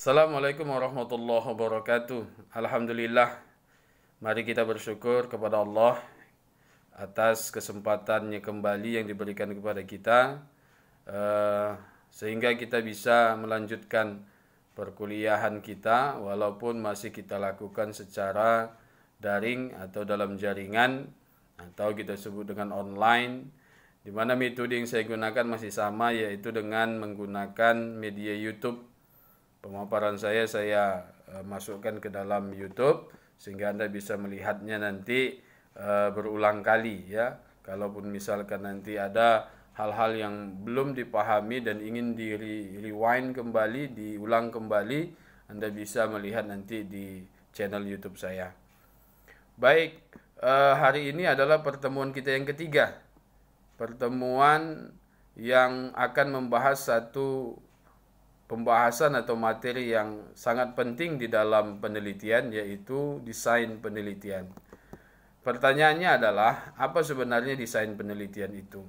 Assalamualaikum warahmatullahi wabarakatuh. Alhamdulillah, mari kita bersyukur kepada Allah atas kesempatannya kembali yang diberikan kepada kita, sehingga kita bisa melanjutkan perkuliahan kita walaupun masih kita lakukan secara daring atau dalam jaringan atau kita sebut dengan online, di mana metode yang saya gunakan masih sama, yaitu dengan menggunakan media YouTube. Pemaparan saya masukkan ke dalam YouTube sehingga Anda bisa melihatnya nanti berulang kali ya. Kalaupun misalkan nanti ada hal-hal yang belum dipahami dan ingin rewind kembali, diulang kembali, Anda bisa melihat nanti di channel YouTube saya. Baik, hari ini adalah pertemuan kita yang ketiga. Pertemuan yang akan membahas satu pembahasan atau materi yang sangat penting di dalam penelitian, yaitu desain penelitian. Pertanyaannya adalah, apa sebenarnya desain penelitian itu?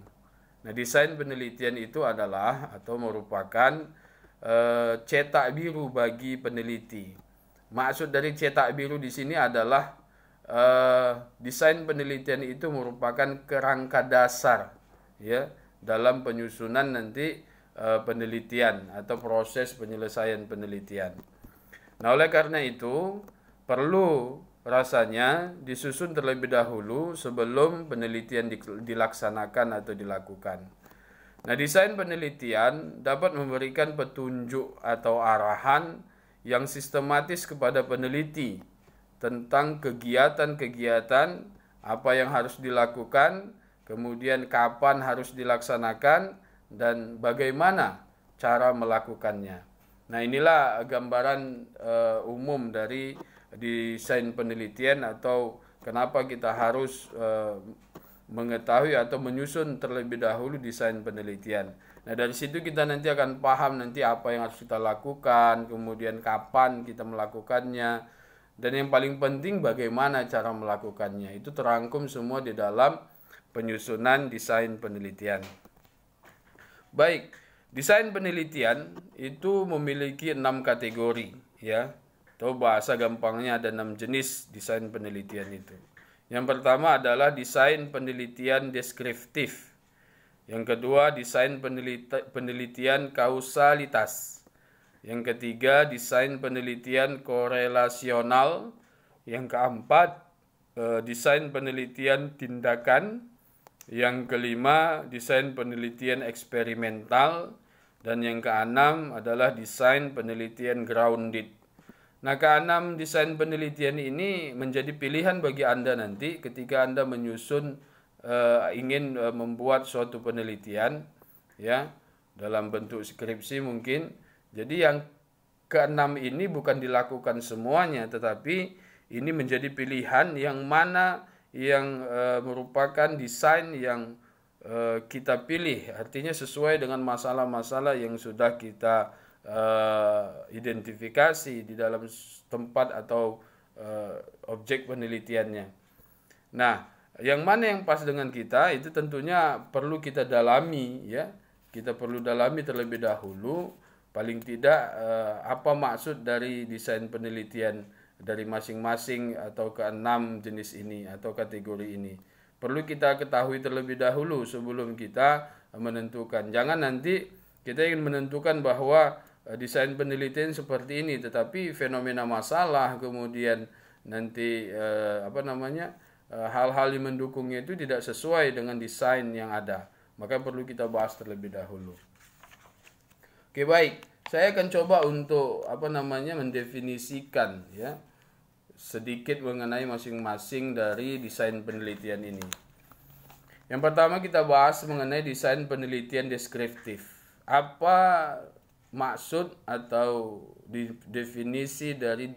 Nah, desain penelitian itu adalah atau merupakan cetak biru bagi peneliti. Maksud dari cetak biru di sini adalah desain penelitian itu merupakan kerangka dasar ya dalam penyusunan nanti penelitian atau proses penyelesaian penelitian. Nah, oleh karena itu perlu rasanya disusun terlebih dahulu sebelum penelitian dilaksanakan atau dilakukan. Nah, desain penelitian dapat memberikan petunjuk atau arahan yang sistematis kepada peneliti tentang kegiatan-kegiatan apa yang harus dilakukan, kemudian kapan harus dilaksanakan, dan bagaimana cara melakukannya. Nah, inilah gambaran umum dari desain penelitian atau kenapa kita harus mengetahui atau menyusun terlebih dahulu desain penelitian. Nah, dari situ kita nanti akan paham nanti apa yang harus kita lakukan, kemudian kapan kita melakukannya, dan yang paling penting bagaimana cara melakukannya. Itu terangkum semua di dalam penyusunan desain penelitian. Baik, desain penelitian itu memiliki 6 kategori ya. Atau bahasa gampangnya ada 6 jenis desain penelitian itu. Yang pertama adalah desain penelitian deskriptif. Yang kedua, desain penelitian kausalitas. Yang ketiga, desain penelitian korelasional. Yang keempat, desain penelitian tindakan. Yang kelima, desain penelitian eksperimental. Dan yang keenam adalah desain penelitian grounded. Nah, keenam desain penelitian ini menjadi pilihan bagi Anda nanti ketika Anda menyusun, ingin membuat suatu penelitian ya dalam bentuk skripsi mungkin. Jadi yang keenam ini bukan dilakukan semuanya, tetapi ini menjadi pilihan yang mana yang merupakan desain yang kita pilih, artinya sesuai dengan masalah-masalah yang sudah kita identifikasi di dalam tempat atau objek penelitiannya. Nah, yang mana yang pas dengan kita itu tentunya perlu kita dalami ya. Kita perlu dalami terlebih dahulu, paling tidak apa maksud dari desain penelitian dari masing-masing atau keenam jenis ini atau kategori ini. Perlu kita ketahui terlebih dahulu sebelum kita menentukan. Jangan nanti kita ingin menentukan bahwa desain penelitian seperti ini, tetapi fenomena masalah kemudian nanti hal-hal yang mendukungnya itu tidak sesuai dengan desain yang ada. Maka perlu kita bahas terlebih dahulu. Oke, baik. Saya akan coba untuk mendefinisikan ya sedikit mengenai masing-masing dari desain penelitian ini. Yang pertama kita bahas mengenai desain penelitian deskriptif. Apa maksud atau definisi dari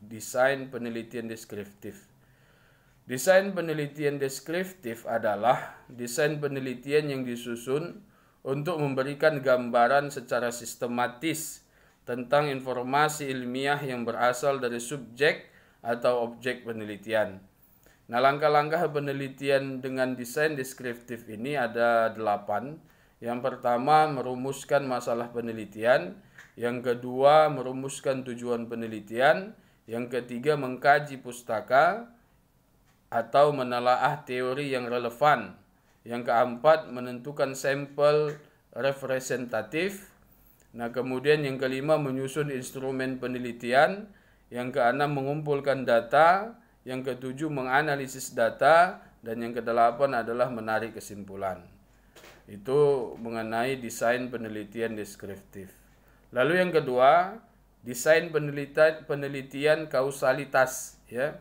desain penelitian deskriptif? Desain penelitian deskriptif adalah desain penelitian yang disusun untuk memberikan gambaran secara sistematis tentang informasi ilmiah yang berasal dari subjek atau objek penelitian. Nah, langkah-langkah penelitian dengan desain deskriptif ini ada 8. Yang pertama, merumuskan masalah penelitian. yang kedua merumuskan tujuan penelitian, yang ketiga mengkaji pustaka atau menelaah teori yang relevan, yang keempat menentukan sampel representatif. Nah, kemudian yang kelima menyusun instrumen penelitian, yang keenam mengumpulkan data, yang ketujuh menganalisis data, dan yang kedelapan adalah menarik kesimpulan. Itu mengenai desain penelitian deskriptif. Lalu yang kedua, desain penelitian kausalitas, ya.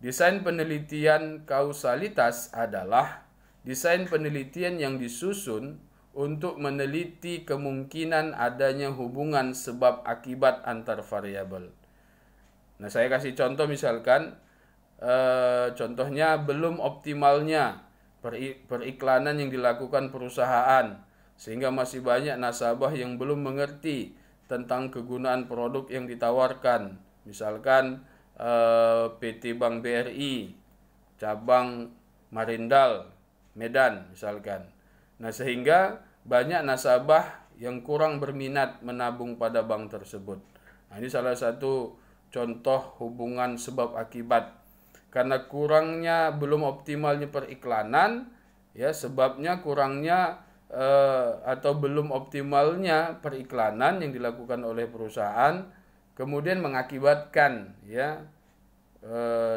Desain penelitian kausalitas adalah desain penelitian yang disusun untuk meneliti kemungkinan adanya hubungan sebab akibat antar variabel. Nah, saya kasih contoh misalkan, contohnya belum optimalnya periklanan yang dilakukan perusahaan, sehingga masih banyak nasabah yang belum mengerti tentang kegunaan produk yang ditawarkan. Misalkan PT Bank BRI, cabang Marindal, Medan misalkan. Nah, sehingga banyak nasabah yang kurang berminat menabung pada bank tersebut. Nah, ini salah satu contoh hubungan sebab akibat. Karena kurangnya belum optimalnya periklanan, ya sebabnya kurangnya atau belum optimalnya periklanan yang dilakukan oleh perusahaan, kemudian mengakibatkan ya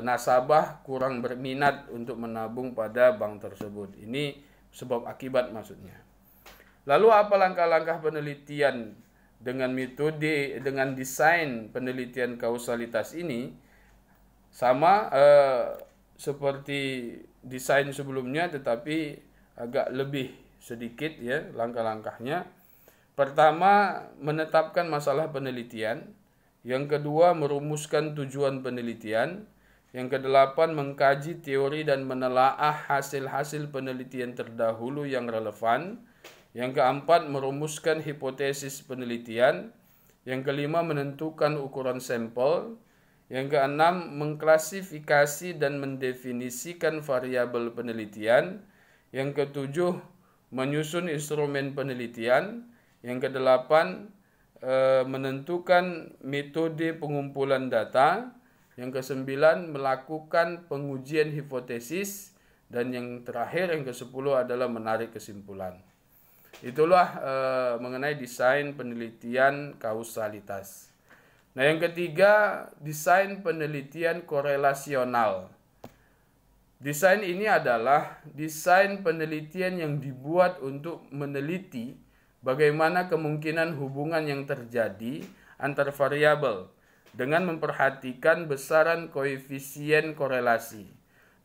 nasabah kurang berminat untuk menabung pada bank tersebut. Ini sebab akibat maksudnya. Lalu apa langkah-langkah penelitian dengan metode, dengan desain penelitian kausalitas ini? Sama seperti desain sebelumnya, tetapi agak lebih sedikit ya langkah-langkahnya. Pertama, menetapkan masalah penelitian. Yang kedua, merumuskan tujuan penelitian. Yang kedelapan, mengkaji teori dan menelaah hasil-hasil penelitian terdahulu yang relevan. Yang keempat, merumuskan hipotesis penelitian. Yang kelima, menentukan ukuran sampel. Yang keenam, mengklasifikasi dan mendefinisikan variabel penelitian. Yang ketujuh, menyusun instrumen penelitian. Yang kedelapan, menentukan metode pengumpulan data. Yang kesembilan, melakukan pengujian hipotesis. Dan yang terakhir, yang kesepuluh adalah menarik kesimpulan. Itulah mengenai desain penelitian kausalitas. Nah, yang ketiga, desain penelitian korelasional. Desain ini adalah desain penelitian yang dibuat untuk meneliti bagaimana kemungkinan hubungan yang terjadi antar variabel dengan memperhatikan besaran koefisien korelasi.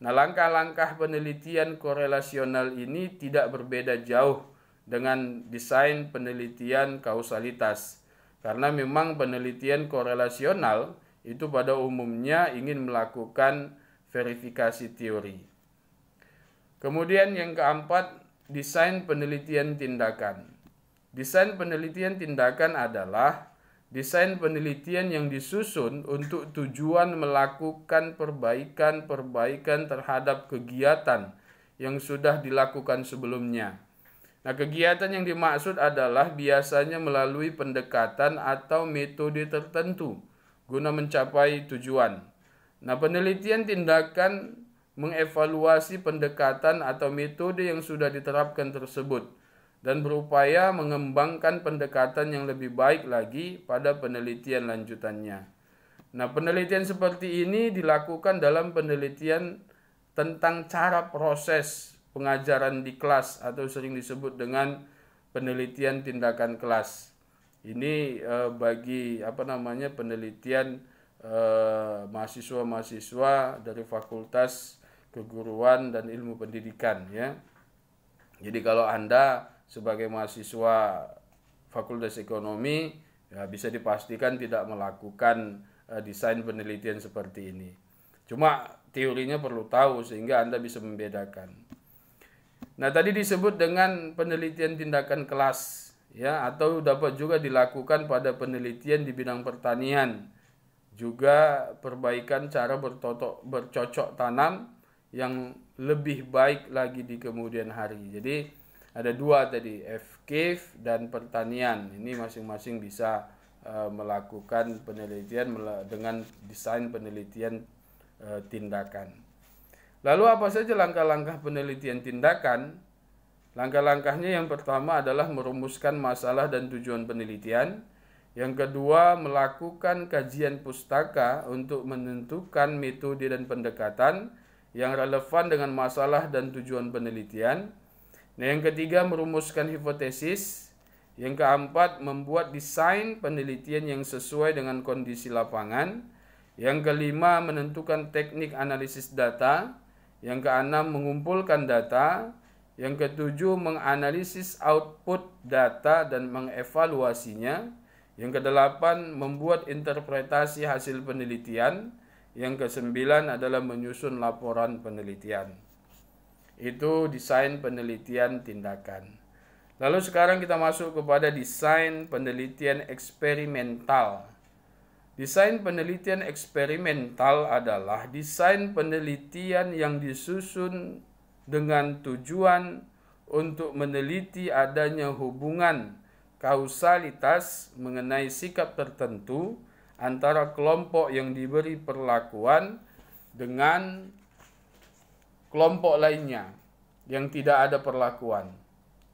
Nah, langkah-langkah penelitian korelasional ini tidak berbeda jauh dengan desain penelitian kausalitas. Karena memang penelitian korelasional itu pada umumnya ingin melakukan verifikasi teori. Kemudian yang keempat, desain penelitian tindakan. Desain penelitian tindakan adalah desain penelitian yang disusun untuk tujuan melakukan perbaikan terhadap kegiatan yang sudah dilakukan sebelumnya. Nah, kegiatan yang dimaksud adalah biasanya melalui pendekatan atau metode tertentu guna mencapai tujuan. Nah, penelitian tindakan mengevaluasi pendekatan atau metode yang sudah diterapkan tersebut dan berupaya mengembangkan pendekatan yang lebih baik lagi pada penelitian lanjutannya. Nah, penelitian seperti ini dilakukan dalam penelitian tentang cara proses pengajaran di kelas atau sering disebut dengan penelitian tindakan kelas. Ini bagi penelitian mahasiswa-mahasiswa dari Fakultas Keguruan dan Ilmu Pendidikan ya. Jadi kalau Anda sebagai mahasiswa Fakultas Ekonomi ya bisa dipastikan tidak melakukan desain penelitian seperti ini. Cuma teorinya perlu tahu sehingga Anda bisa membedakan. Nah, tadi disebut dengan penelitian tindakan kelas ya, atau dapat juga dilakukan pada penelitian di bidang pertanian. Juga perbaikan cara bercocok tanam yang lebih baik lagi di kemudian hari. Jadi Ada dua tadi, FKIF dan pertanian. Ini masing-masing bisa melakukan penelitian dengan desain penelitian tindakan. Lalu apa saja langkah-langkah penelitian tindakan? Langkah-langkahnya yang pertama adalah merumuskan masalah dan tujuan penelitian. Yang kedua, melakukan kajian pustaka untuk menentukan metode dan pendekatan yang relevan dengan masalah dan tujuan penelitian. Nah, yang ketiga, merumuskan hipotesis. Yang keempat, membuat desain penelitian yang sesuai dengan kondisi lapangan. Yang kelima, menentukan teknik analisis data. Yang keenam, mengumpulkan data. Yang ketujuh, menganalisis output data dan mengevaluasinya. Yang kedelapan, membuat interpretasi hasil penelitian. Yang kesembilan adalah menyusun laporan penelitian. Itu desain penelitian tindakan. Lalu sekarang kita masuk kepada desain penelitian eksperimental. Desain penelitian eksperimental adalah desain penelitian yang disusun dengan tujuan untuk meneliti adanya hubungan kausalitas mengenai sikap tertentu antara kelompok yang diberi perlakuan dengan kelompok lainnya yang tidak ada perlakuan.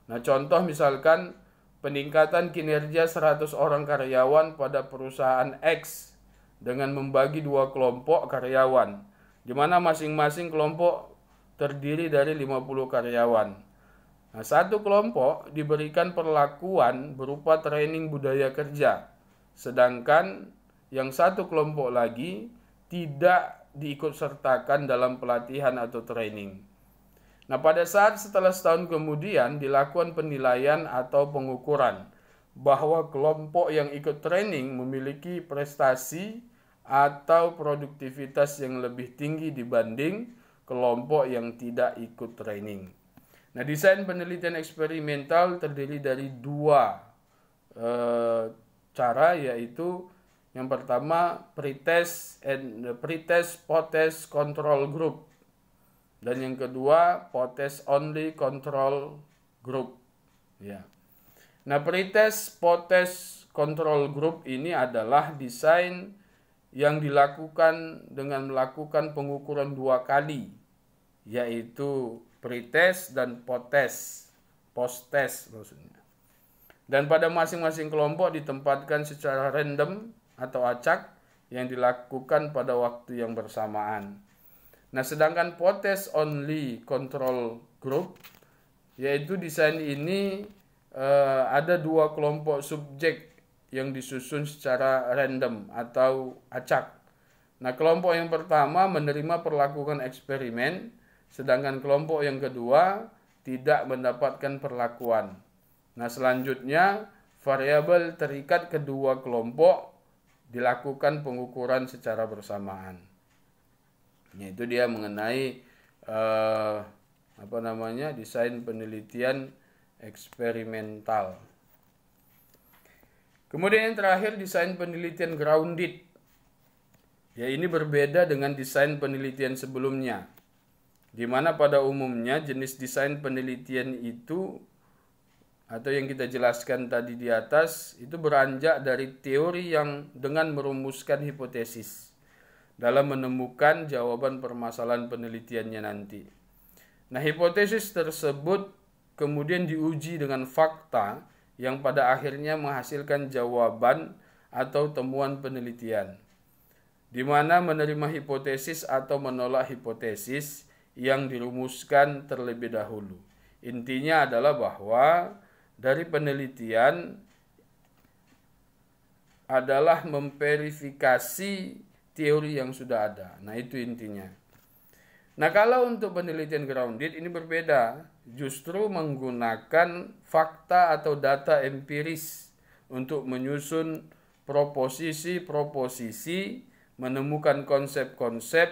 Nah, contoh misalkan peningkatan kinerja 100 orang karyawan pada perusahaan X dengan membagi dua kelompok karyawan, di mana masing-masing kelompok terdiri dari 50 karyawan. Nah, satu kelompok diberikan perlakuan berupa training budaya kerja, sedangkan yang satu kelompok lagi tidak diikutsertakan dalam pelatihan atau training. Nah, pada saat setelah setahun kemudian dilakukan penilaian atau pengukuran bahwa kelompok yang ikut training memiliki prestasi atau produktivitas yang lebih tinggi dibanding kelompok yang tidak ikut training. Nah, desain penelitian eksperimental terdiri dari dua cara, yaitu yang pertama pretest post-test control group. Dan yang kedua, post-test only control group. Ya. Nah, pretest post-test control group ini adalah desain yang dilakukan dengan melakukan pengukuran dua kali, yaitu pretest dan post-test maksudnya. Dan pada masing-masing kelompok ditempatkan secara random atau acak yang dilakukan pada waktu yang bersamaan. Nah, sedangkan post-test only control group, yaitu desain ini ada dua kelompok subjek yang disusun secara random atau acak. Nah, kelompok yang pertama menerima perlakuan eksperimen, sedangkan kelompok yang kedua tidak mendapatkan perlakuan. Nah, selanjutnya variabel terikat kedua kelompok dilakukan pengukuran secara bersamaan. Yaitu dia mengenai desain penelitian eksperimental. Kemudian yang terakhir, desain penelitian grounded. Ya, ini berbeda dengan desain penelitian sebelumnya, di mana pada umumnya jenis desain penelitian itu atau yang kita jelaskan tadi di atas itu beranjak dari teori yang dengan merumuskan hipotesis dalam menemukan jawaban permasalahan penelitiannya nanti. Nah, hipotesis tersebut kemudian diuji dengan fakta yang pada akhirnya menghasilkan jawaban atau temuan penelitian, di mana menerima hipotesis atau menolak hipotesis yang dirumuskan terlebih dahulu. Intinya adalah bahwa dari penelitian adalah memverifikasi teori yang sudah ada. Nah, itu intinya. Nah, kalau untuk penelitian grounded ini berbeda, justru menggunakan fakta atau data empiris untuk menyusun proposisi-proposisi, menemukan konsep-konsep,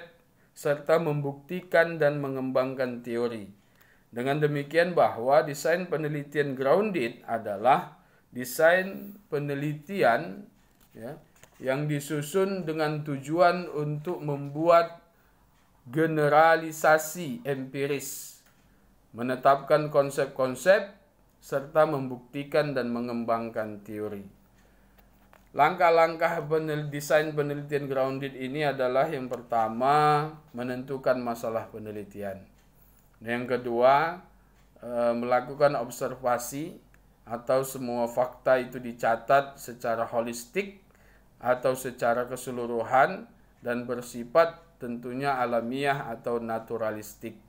serta membuktikan dan mengembangkan teori. Dengan demikian bahwa desain penelitian grounded adalah desain penelitian yang disusun dengan tujuan untuk membuat generalisasi empiris menetapkan konsep-konsep, serta membuktikan dan mengembangkan teori. Langkah-langkah desain penelitian grounded ini adalah yang pertama, menentukan masalah penelitian. Yang kedua, melakukan observasi atau semua fakta itu dicatat secara holistik atau secara keseluruhan dan bersifat tentunya alamiah atau naturalistik.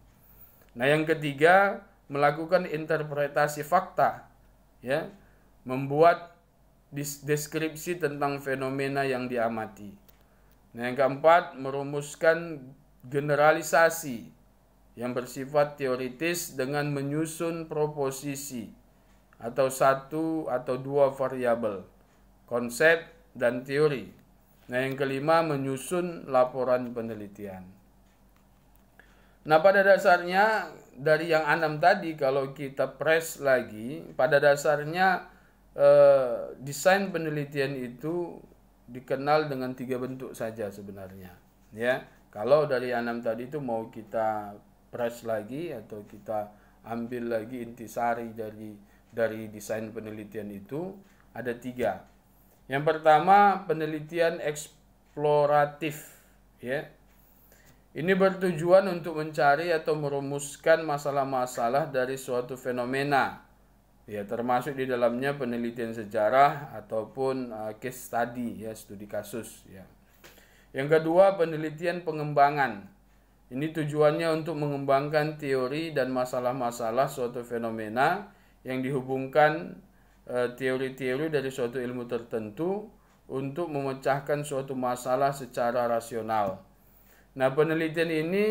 Nah, yang ketiga, melakukan interpretasi fakta, ya, membuat deskripsi tentang fenomena yang diamati. Nah, yang keempat, merumuskan generalisasi yang bersifat teoritis dengan menyusun proposisi atau satu atau dua variabel, konsep dan teori. Nah, yang kelima, menyusun laporan penelitian. Nah, pada dasarnya dari yang 6 tadi, kalau kita press lagi, pada dasarnya desain penelitian itu dikenal dengan 3 bentuk saja sebenarnya. Ya, kalau dari 6 tadi itu mau kita press lagi atau kita ambil lagi intisari dari desain penelitian itu ada 3. Yang pertama, penelitian eksploratif, ya. Ini bertujuan untuk mencari atau merumuskan masalah-masalah dari suatu fenomena, ya, termasuk di dalamnya penelitian sejarah ataupun case study, ya, studi kasus, ya. Yang kedua, penelitian pengembangan. Ini tujuannya untuk mengembangkan teori dan masalah-masalah suatu fenomena yang dihubungkan teori-teori dari suatu ilmu tertentu untuk memecahkan suatu masalah secara rasional. Nah, penelitian ini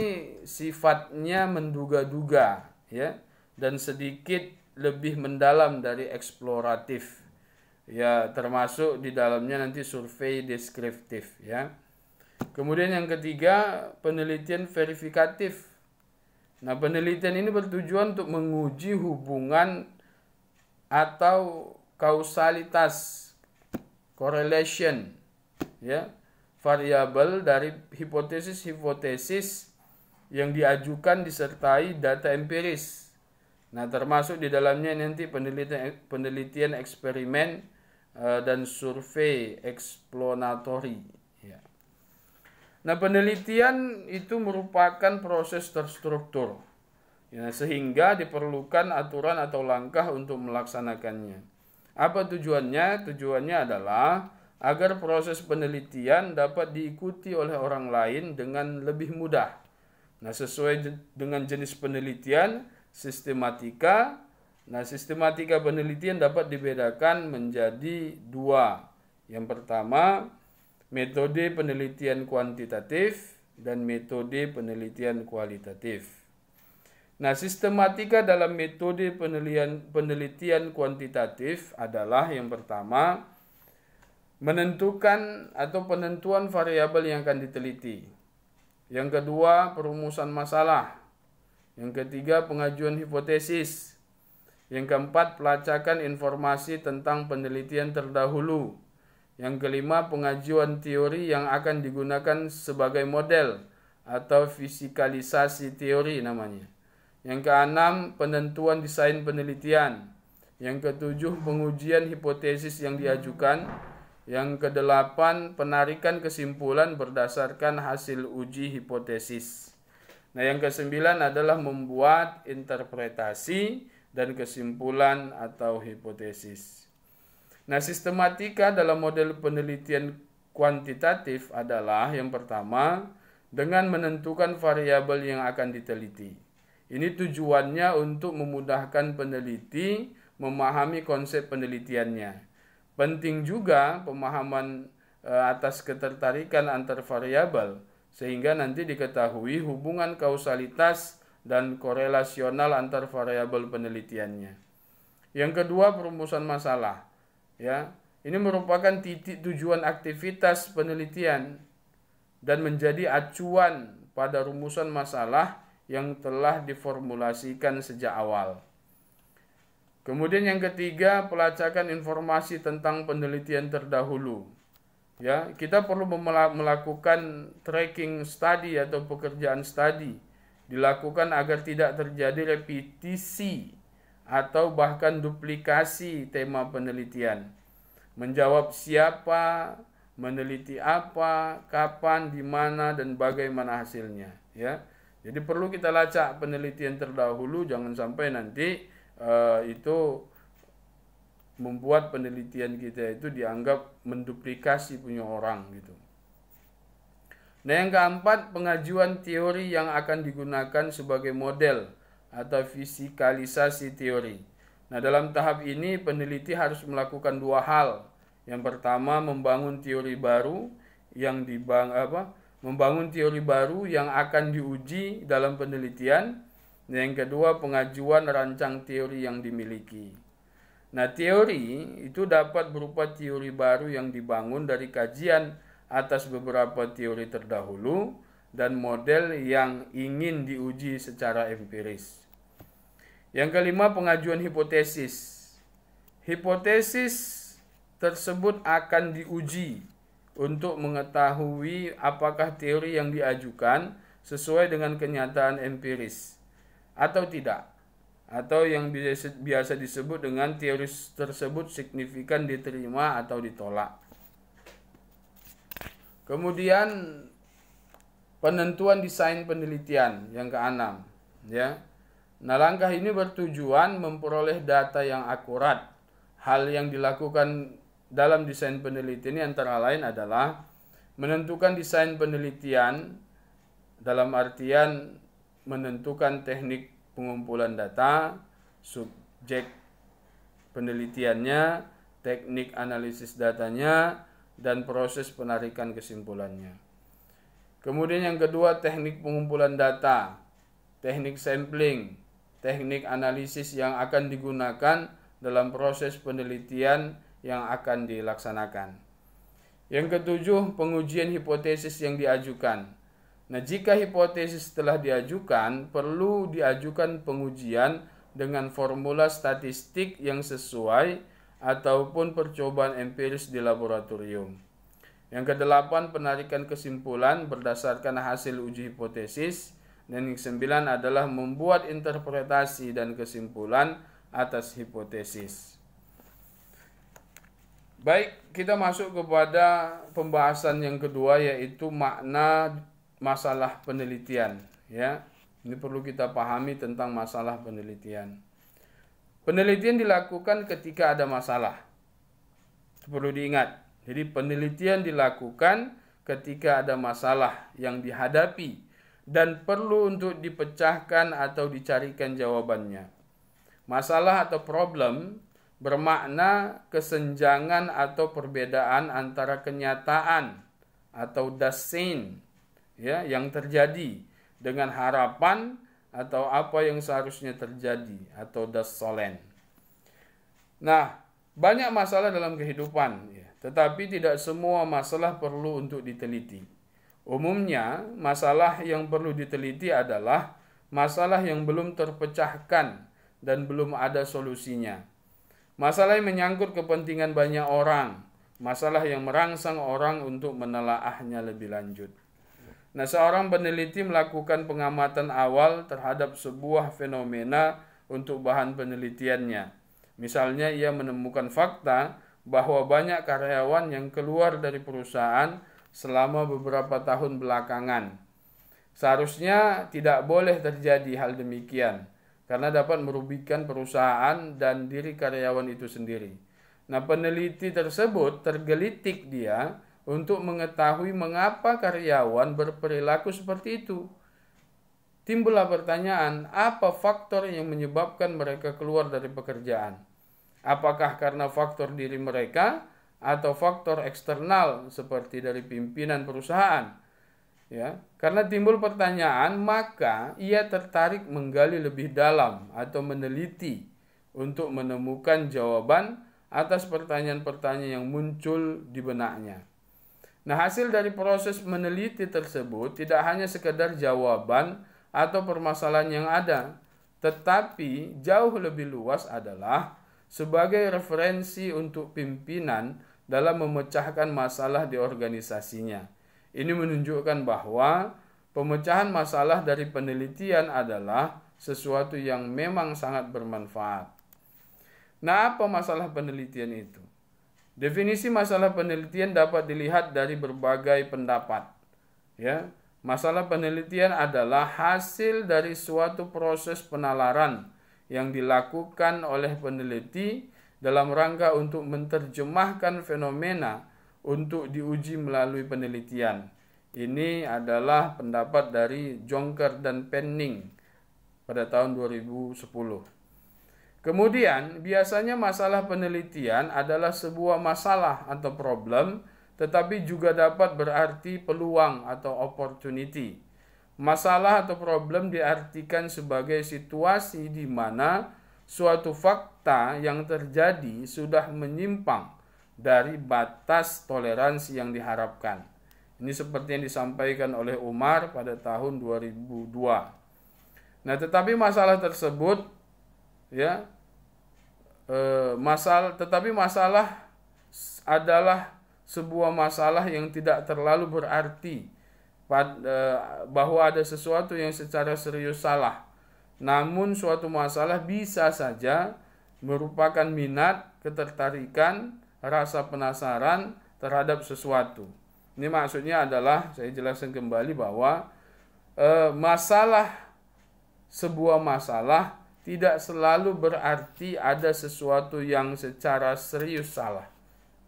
sifatnya menduga-duga, ya, dan sedikit lebih mendalam dari eksploratif, ya, termasuk di dalamnya nanti survei deskriptif, ya. Kemudian yang ketiga, penelitian verifikatif. Nah, penelitian ini bertujuan untuk menguji hubungan atau kausalitas, correlation, ya, variabel dari hipotesis-hipotesis yang diajukan disertai data empiris. Nah, termasuk di dalamnya nanti penelitian eksperimen dan survei eksploratory. Ya. Nah, penelitian itu merupakan proses terstruktur, ya, sehingga diperlukan aturan atau langkah untuk melaksanakannya. Apa tujuannya? Tujuannya adalah agar proses penelitian dapat diikuti oleh orang lain dengan lebih mudah. Nah, sesuai dengan jenis penelitian, sistematika. Nah, sistematika penelitian dapat dibedakan menjadi 2. Yang pertama, metode penelitian kuantitatif dan metode penelitian kualitatif. Nah, sistematika dalam metode penelitian kuantitatif adalah yang pertama, menentukan atau penentuan variabel yang akan diteliti. Yang kedua, perumusan masalah. Yang ketiga, pengajuan hipotesis. Yang keempat, pelacakan informasi tentang penelitian terdahulu. Yang kelima, pengajuan teori yang akan digunakan sebagai model atau fisikalisasi teori namanya. Yang keenam, penentuan desain penelitian. Yang ketujuh, pengujian hipotesis yang diajukan. Yang kedelapan, penarikan kesimpulan berdasarkan hasil uji hipotesis. Nah, yang kesembilan adalah membuat interpretasi dan kesimpulan atau hipotesis. Nah, sistematika dalam model penelitian kuantitatif adalah yang pertama, dengan menentukan variabel yang akan diteliti. Ini tujuannya untuk memudahkan peneliti memahami konsep penelitiannya. Penting juga pemahaman atas ketertarikan antar variabel sehingga nanti diketahui hubungan kausalitas dan korelasional antar variabel penelitiannya. Yang kedua, perumusan masalah. Ya, ini merupakan titik tujuan aktivitas penelitian dan menjadi acuan pada rumusan masalah yang telah diformulasikan sejak awal. Kemudian yang ketiga, pelacakan informasi tentang penelitian terdahulu. Ya, kita perlu melakukan tracking study atau pekerjaan studi dilakukan agar tidak terjadi repetisi atau bahkan duplikasi tema penelitian. Menjawab siapa, meneliti apa, kapan, di mana, dan bagaimana hasilnya. Ya, jadi perlu kita lacak penelitian terdahulu, jangan sampai nanti itu membuat penelitian kita itu dianggap menduplikasi punya orang gitu. Nah, yang keempat, pengajuan teori yang akan digunakan sebagai model atau fisikalisasi teori. Nah, dalam tahap ini peneliti harus melakukan dua hal. Yang pertama, membangun teori baru yang membangun teori baru yang akan diuji dalam penelitian. Nah, yang kedua, pengajuan rancang teori yang dimiliki. Nah, teori itu dapat berupa teori baru yang dibangun dari kajian atas beberapa teori terdahulu dan model yang ingin diuji secara empiris. Yang kelima, pengajuan hipotesis. Hipotesis tersebut akan diuji untuk mengetahui apakah teori yang diajukan sesuai dengan kenyataan empiris atau tidak, atau yang biasa disebut dengan teori tersebut signifikan diterima atau ditolak. Kemudian penentuan desain penelitian yang keenam, ya. Nah, langkah ini bertujuan memperoleh data yang akurat. Hal yang dilakukan dalam desain penelitian ini antara lain adalah menentukan desain penelitian dalam artian menentukan teknik pengumpulan data, subjek penelitiannya, teknik analisis datanya, dan proses penarikan kesimpulannya. Kemudian yang kedua, teknik pengumpulan data, teknik sampling, teknik analisis yang akan digunakan dalam proses penelitian yang akan dilaksanakan. Yang ketujuh, pengujian hipotesis yang diajukan. Nah, jika hipotesis telah diajukan, perlu diajukan pengujian dengan formula statistik yang sesuai ataupun percobaan empiris di laboratorium. Yang kedelapan, penarikan kesimpulan berdasarkan hasil uji hipotesis. Dan yang kesembilan adalah membuat interpretasi dan kesimpulan atas hipotesis. Baik, kita masuk kepada pembahasan yang kedua, yaitu makna masalah penelitian. Ya, ini perlu kita pahami tentang masalah penelitian. Penelitian dilakukan ketika ada masalah. Perlu diingat. Jadi penelitian dilakukan ketika ada masalah yang dihadapi dan perlu untuk dipecahkan atau dicarikan jawabannya. Masalah atau problem bermakna kesenjangan atau perbedaan antara kenyataan atau dasein, ya, yang terjadi dengan harapan atau apa yang seharusnya terjadi atau dassolen. Nah, banyak masalah dalam kehidupan, ya, tetapi tidak semua masalah perlu untuk diteliti. Umumnya, masalah yang perlu diteliti adalah masalah yang belum terpecahkan dan belum ada solusinya. Masalah yang menyangkut kepentingan banyak orang, masalah yang merangsang orang untuk menelaahnya lebih lanjut. Nah, seorang peneliti melakukan pengamatan awal terhadap sebuah fenomena untuk bahan penelitiannya. Misalnya, ia menemukan fakta bahwa banyak karyawan yang keluar dari perusahaan selama beberapa tahun belakangan. Seharusnya tidak boleh terjadi hal demikian, karena dapat merugikan perusahaan dan diri karyawan itu sendiri. Nah, peneliti tersebut tergelitik dia untuk mengetahui mengapa karyawan berperilaku seperti itu. Timbullah pertanyaan, apa faktor yang menyebabkan mereka keluar dari pekerjaan? Apakah karena faktor diri mereka atau faktor eksternal seperti dari pimpinan perusahaan? Ya, karena timbul pertanyaan, maka ia tertarik menggali lebih dalam atau meneliti untuk menemukan jawaban atas pertanyaan-pertanyaan yang muncul di benaknya. Nah, hasil dari proses meneliti tersebut tidak hanya sekedar jawaban atau permasalahan yang ada, tetapi jauh lebih luas adalah sebagai referensi untuk pimpinan dalam memecahkan masalah di organisasinya. Ini menunjukkan bahwa pemecahan masalah dari penelitian adalah sesuatu yang memang sangat bermanfaat. Nah, apa masalah penelitian itu? Definisi masalah penelitian dapat dilihat dari berbagai pendapat. Ya, masalah penelitian adalah hasil dari suatu proses penalaran yang dilakukan oleh peneliti dalam rangka untuk menerjemahkan fenomena untuk diuji melalui penelitian. Ini adalah pendapat dari Jonker dan Penning pada tahun 2010. Kemudian, biasanya masalah penelitian adalah sebuah masalah atau problem, tetapi juga dapat berarti peluang atau opportunity. Masalah atau problem diartikan sebagai situasi di mana suatu fakta yang terjadi sudah menyimpang dari batas toleransi yang diharapkan. Ini seperti yang disampaikan oleh Umar pada tahun 2002. Nah, tetapi masalah tersebut masalah adalah sebuah masalah yang tidak terlalu berarti bahwa ada sesuatu yang secara serius salah. Namun suatu masalah bisa saja merupakan minat, ketertarikan, rasa penasaran terhadap sesuatu. Ini maksudnya adalah, saya jelaskan kembali bahwa sebuah masalah tidak selalu berarti ada sesuatu yang secara serius salah.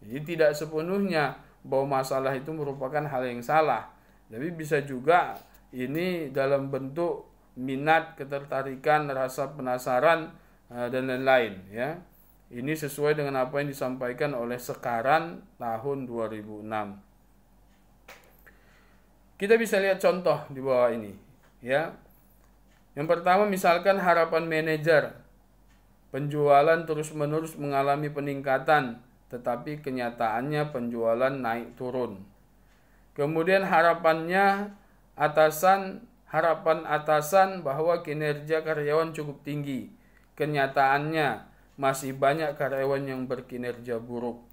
Jadi tidak sepenuhnya bahwa masalah itu merupakan hal yang salah. Tapi bisa juga ini dalam bentuk minat, ketertarikan, rasa penasaran, dan lain-lain. Ya. Ini sesuai dengan apa yang disampaikan oleh Sekaran tahun 2006. Kita bisa lihat contoh di bawah ini. Ya. Yang pertama misalkan harapan manajer. Penjualan terus-menerus mengalami peningkatan, tetapi kenyataannya penjualan naik turun. Kemudian harapan atasan bahwa kinerja karyawan cukup tinggi. Kenyataannya masih banyak karyawan yang berkinerja buruk.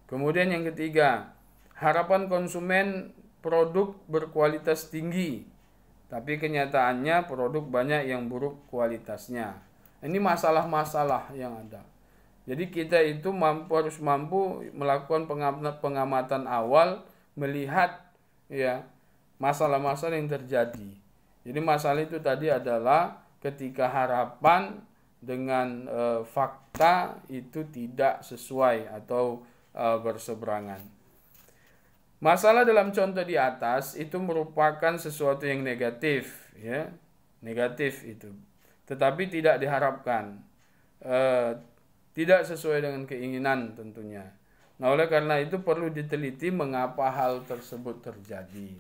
Kemudian yang ketiga, harapan konsumen produk berkualitas tinggi, tapi kenyataannya produk banyak yang buruk kualitasnya. Ini masalah-masalah yang ada. Jadi kita itu harus mampu melakukan pengamatan awal, melihat ya masalah-masalah yang terjadi. Jadi masalah itu tadi adalah ketika harapan dengan fakta itu tidak sesuai atau berseberangan. Masalah dalam contoh di atas itu merupakan sesuatu yang negatif, ya, negatif itu, tetapi tidak diharapkan, tidak sesuai dengan keinginan tentunya. Nah, oleh karena itu perlu diteliti mengapa hal tersebut terjadi.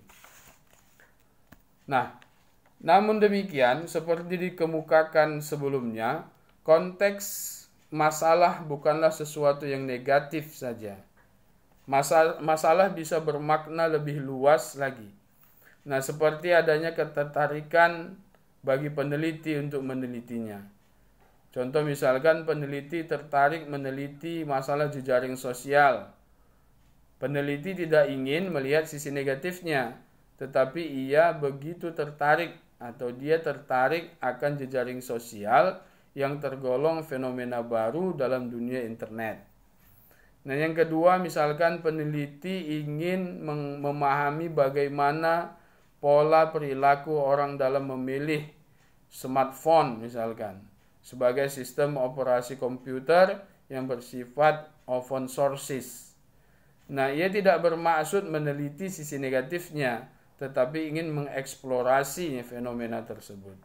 Nah, namun demikian, seperti dikemukakan sebelumnya, konteks masalah bukanlah sesuatu yang negatif saja. Masalah bisa bermakna lebih luas lagi. Nah, seperti adanya ketertarikan bagi peneliti untuk menelitinya. Contoh misalkan peneliti tertarik meneliti masalah jejaring sosial. Peneliti tidak ingin melihat sisi negatifnya, tetapi ia begitu tertarik atau dia tertarik akan jejaring sosial yang tergolong fenomena baru dalam dunia internet. Nah, yang kedua, misalkan peneliti ingin memahami bagaimana pola perilaku orang dalam memilih smartphone misalkan sebagai sistem operasi komputer yang bersifat open source. Nah, ia tidak bermaksud meneliti sisi negatifnya, tetapi ingin mengeksplorasi fenomena tersebut.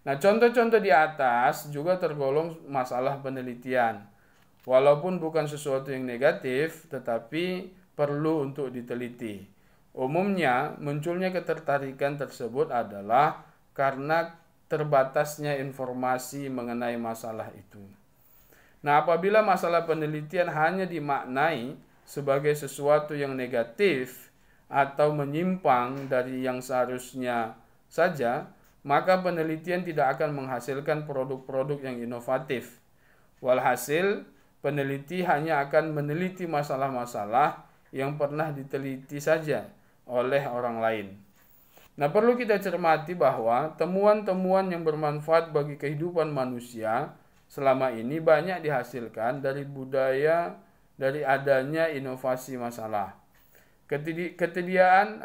Nah, contoh-contoh di atas juga tergolong masalah penelitian. Walaupun bukan sesuatu yang negatif, tetapi perlu untuk diteliti. Umumnya, munculnya ketertarikan tersebut adalah karena terbatasnya informasi mengenai masalah itu. Nah, apabila masalah penelitian hanya dimaknai sebagai sesuatu yang negatif atau menyimpang dari yang seharusnya saja, maka penelitian tidak akan menghasilkan produk-produk yang inovatif. Walhasil, peneliti hanya akan meneliti masalah-masalah yang pernah diteliti saja, oleh orang lain. Nah, perlu kita cermati bahwa temuan-temuan yang bermanfaat bagi kehidupan manusia selama ini banyak dihasilkan dari budaya, dari adanya inovasi masalah. Ketiadaan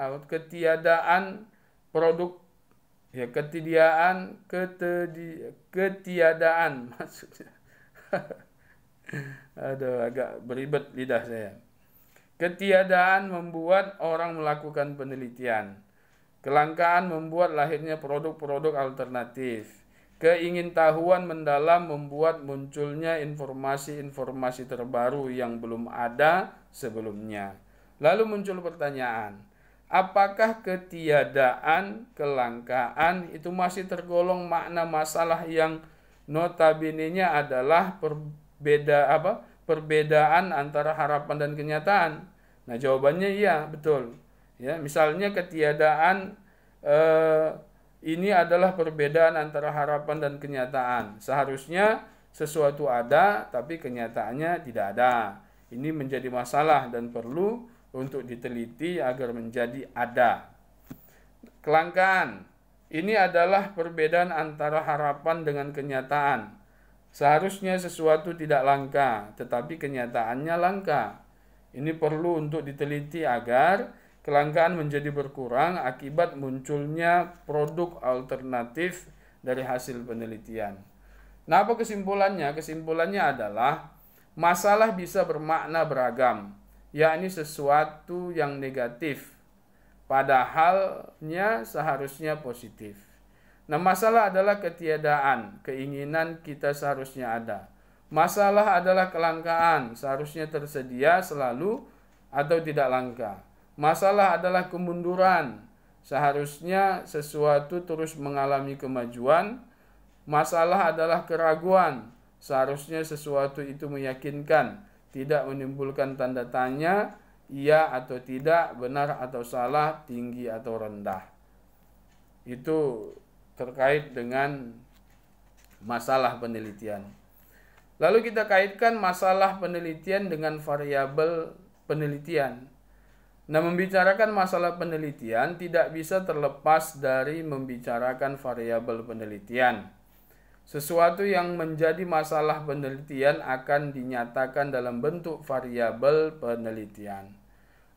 produk, ya ketiadaan maksudnya. Aduh, agak beribet lidah saya. Ketiadaan membuat orang melakukan penelitian. Kelangkaan membuat lahirnya produk-produk alternatif. Keingintahuan mendalam membuat munculnya informasi-informasi terbaru yang belum ada sebelumnya. Lalu muncul pertanyaan, apakah ketiadaan, kelangkaan itu masih tergolong makna masalah yang notabene-nya adalah perbedaan antara harapan dan kenyataan? Nah, jawabannya iya, betul. Ya, misalnya ketiadaan ini adalah perbedaan antara harapan dan kenyataan. Seharusnya sesuatu ada, tapi kenyataannya tidak ada. Ini menjadi masalah dan perlu untuk diteliti agar menjadi ada. Kelangkaan ini adalah perbedaan antara harapan dengan kenyataan. Seharusnya sesuatu tidak langka, tetapi kenyataannya langka. Ini perlu untuk diteliti agar kelangkaan menjadi berkurang akibat munculnya produk alternatif dari hasil penelitian. Nah, apa kesimpulannya? Kesimpulannya adalah masalah bisa bermakna beragam, yakni sesuatu yang negatif, padahalnya seharusnya positif. Nah, masalah adalah ketiadaan, keinginan kita seharusnya ada. Masalah adalah kelangkaan, seharusnya tersedia selalu atau tidak langka. Masalah adalah kemunduran, seharusnya sesuatu terus mengalami kemajuan. Masalah adalah keraguan, seharusnya sesuatu itu meyakinkan, tidak menimbulkan tanda tanya, iya atau tidak, benar atau salah, tinggi atau rendah. Itu terkait dengan masalah penelitian. Lalu kita kaitkan masalah penelitian dengan variabel penelitian. Nah, membicarakan masalah penelitian tidak bisa terlepas dari membicarakan variabel penelitian. Sesuatu yang menjadi masalah penelitian akan dinyatakan dalam bentuk variabel penelitian.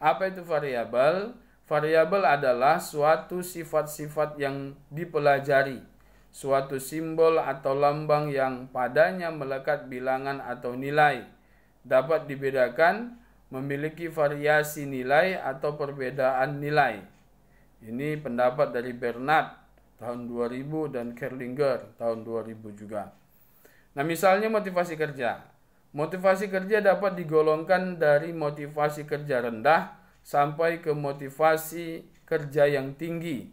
Apa itu variabel? Variabel adalah suatu sifat-sifat yang dipelajari, suatu simbol atau lambang yang padanya melekat bilangan atau nilai, dapat dibedakan, memiliki variasi nilai atau perbedaan nilai. Ini pendapat dari Bernard tahun 2000 dan Kerlinger tahun 2000 juga. Nah, misalnya motivasi kerja. Motivasi kerja dapat digolongkan dari motivasi kerja rendah sampai ke motivasi kerja yang tinggi.